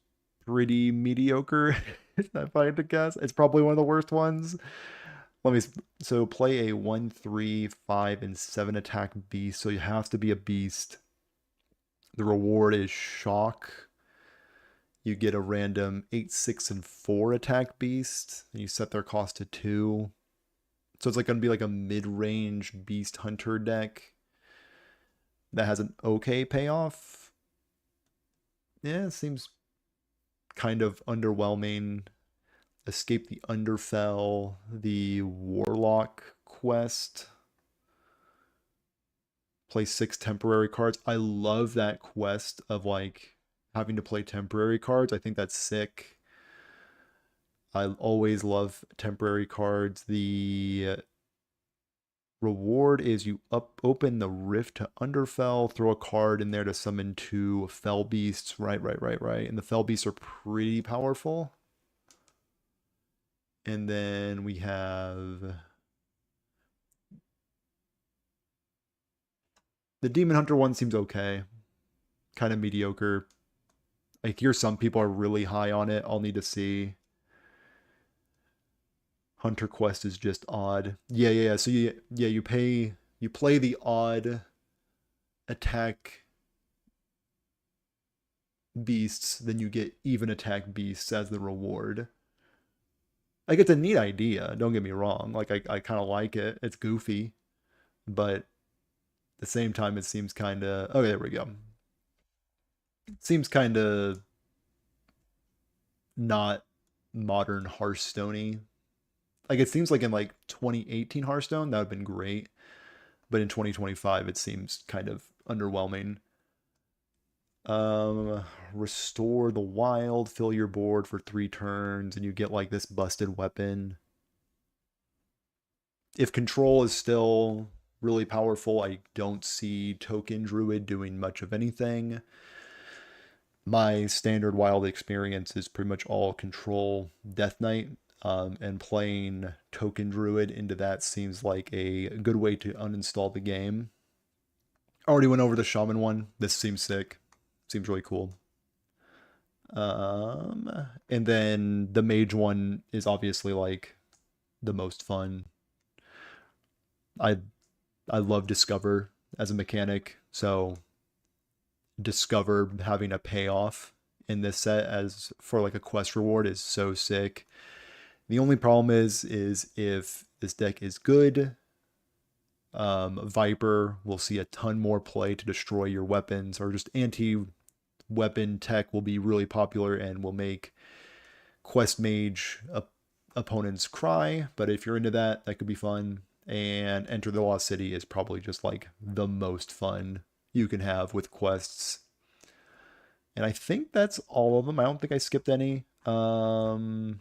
pretty mediocre, if I had to guess. It's probably one of the worst ones. So play a 1, 3, 5, and 7 attack beast, so you have to be a beast. The reward is Shock. You get a random 8, 6, and 4 attack beast, and you set their cost to 2. So it's like going to be like a mid-range beast hunter deck that has an okay payoff. Yeah, it seems kind of underwhelming. Escape the Underfell, the Warlock quest. Play 6 temporary cards. I love that quest of like having to play temporary cards. I think that's sick. I always love temporary cards. The reward is you open the Rift to Underfell, throw a card in there to summon 2 Fell Beasts. Right. And the Fell Beasts are pretty powerful. And then we have the Demon Hunter one seems okay. Kind of mediocre. I hear some people are really high on it. I'll need to see. Hunter Quest is just odd. Yeah. So you play the odd attack beasts, then you get even attack beasts as the reward. Like, it's a neat idea, don't get me wrong. Like, I kind of like it. It's goofy. But at the same time, it seems kind of... oh, there we go. It seems kind of not modern Hearthstone-y. Like, it seems like in, like, 2018 Hearthstone, that would have been great. But in 2025, it seems kind of underwhelming. Restore the Wild, fill your board for 3 turns, and you get like this busted weapon. If control is still really powerful, I don't see Token Druid doing much of anything. My standard Wild experience is pretty much all control Death Knight, and playing Token Druid into that seems like a good way to uninstall the game. Already went over the Shaman one. This seems sick. Seems really cool. And then the mage one is obviously like the most fun. I I love Discover as a mechanic, so Discover having a payoff in this set as for like a quest reward is so sick. The only problem is if this deck is good, Viper will see a ton more play to destroy your weapons, or just anti-weapon tech will be really popular and will make quest mage opponents cry. But if you're into that, that could be fun. And Enter the Lost City is probably just like the most fun you can have with quests. And I think that's all of them. I don't think I skipped any. Yeah,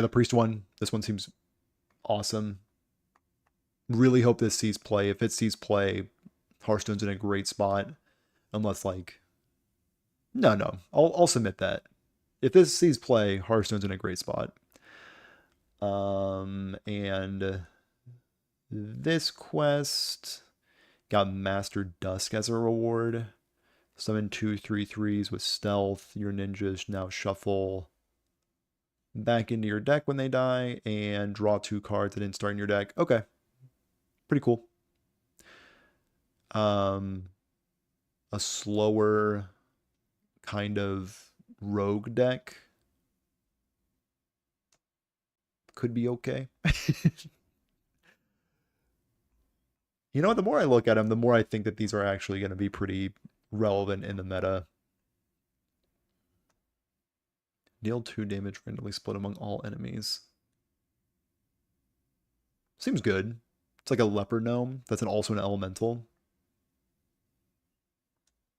the priest one. This one seems awesome. Really hope this sees play. If it sees play, Hearthstone's in a great spot. Unless like, no, I'll submit that. If this sees play, Hearthstone's in a great spot. And this quest got Master Dusk as a reward. Summon 2/3/3s with stealth. Your ninjas now shuffle back into your deck when they die and draw 2 cards that didn't start in your deck. Okay. Pretty cool. A slower kind of rogue deck could be okay. You know what? The more I look at them, the more I think that these are actually going to be pretty relevant in the meta. Deal 2 damage randomly split among all enemies. Seems good. It's like a leopard gnome. That's also an elemental.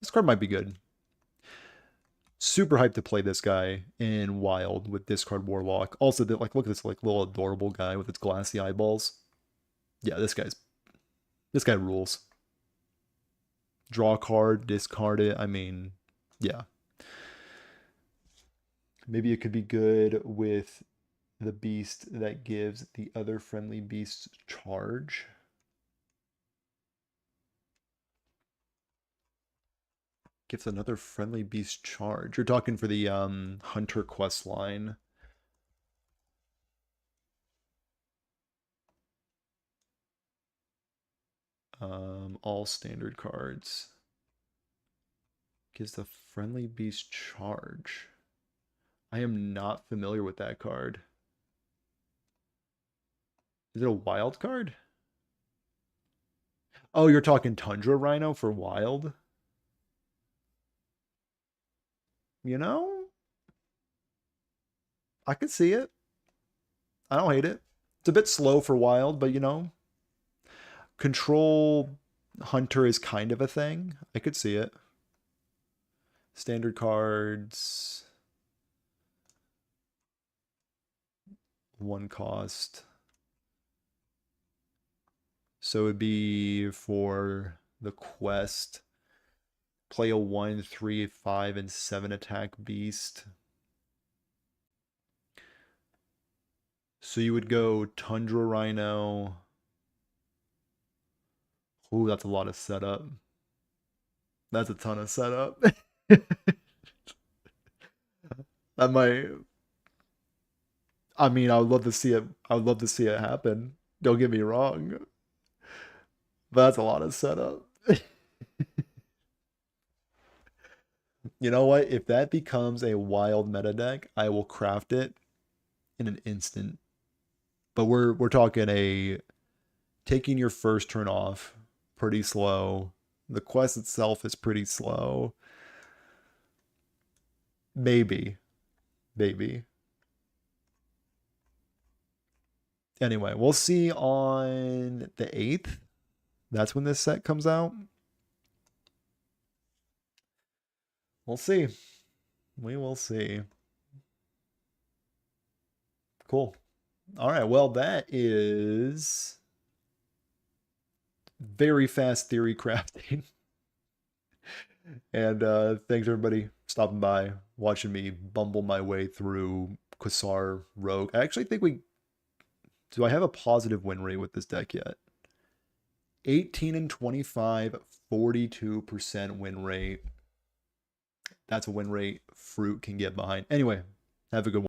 This card might be good. Super hyped to play this guy in Wild with Discard Warlock. Also, like look at this like little adorable guy with its glassy eyeballs. Yeah, this guy rules. Draw a card, discard it. I mean, yeah. Maybe it could be good with the beast that gives the other friendly beasts charge. Gives another friendly beast charge. You're talking for the Hunter quest line. All standard cards. Gives the friendly beast charge. I am not familiar with that card. Is it a wild card? Oh, you're talking Tundra Rhino for wild? You know? I could see it. I don't hate it. It's a bit slow for wild, but you know, control hunter is kind of a thing. I could see it. Standard cards. 1 cost. So it'd be for the quest. Play a 1, 3, 5, and 7 attack beast. So you would go Tundra Rhino. Ooh, that's a lot of setup. That's a ton of setup. That might. I mean, I would love to see it. I would love to see it happen. Don't get me wrong. But that's a lot of setup. You know what? If that becomes a wild meta deck, I will craft it in an instant. But we're talking a taking your first turn off, pretty slow. The quest itself is pretty slow. Maybe. Anyway, we'll see on the 8th. That's when this set comes out. We'll see. We will see. Cool. All right, well, that is very fast theory crafting. And thanks everybody stopping by, watching me bumble my way through Quasar Rogue. I actually think do I have a positive win rate with this deck yet? 18 and 25, 42% win rate. that's a win rate Fruit can get behind. Anyway, have a good one.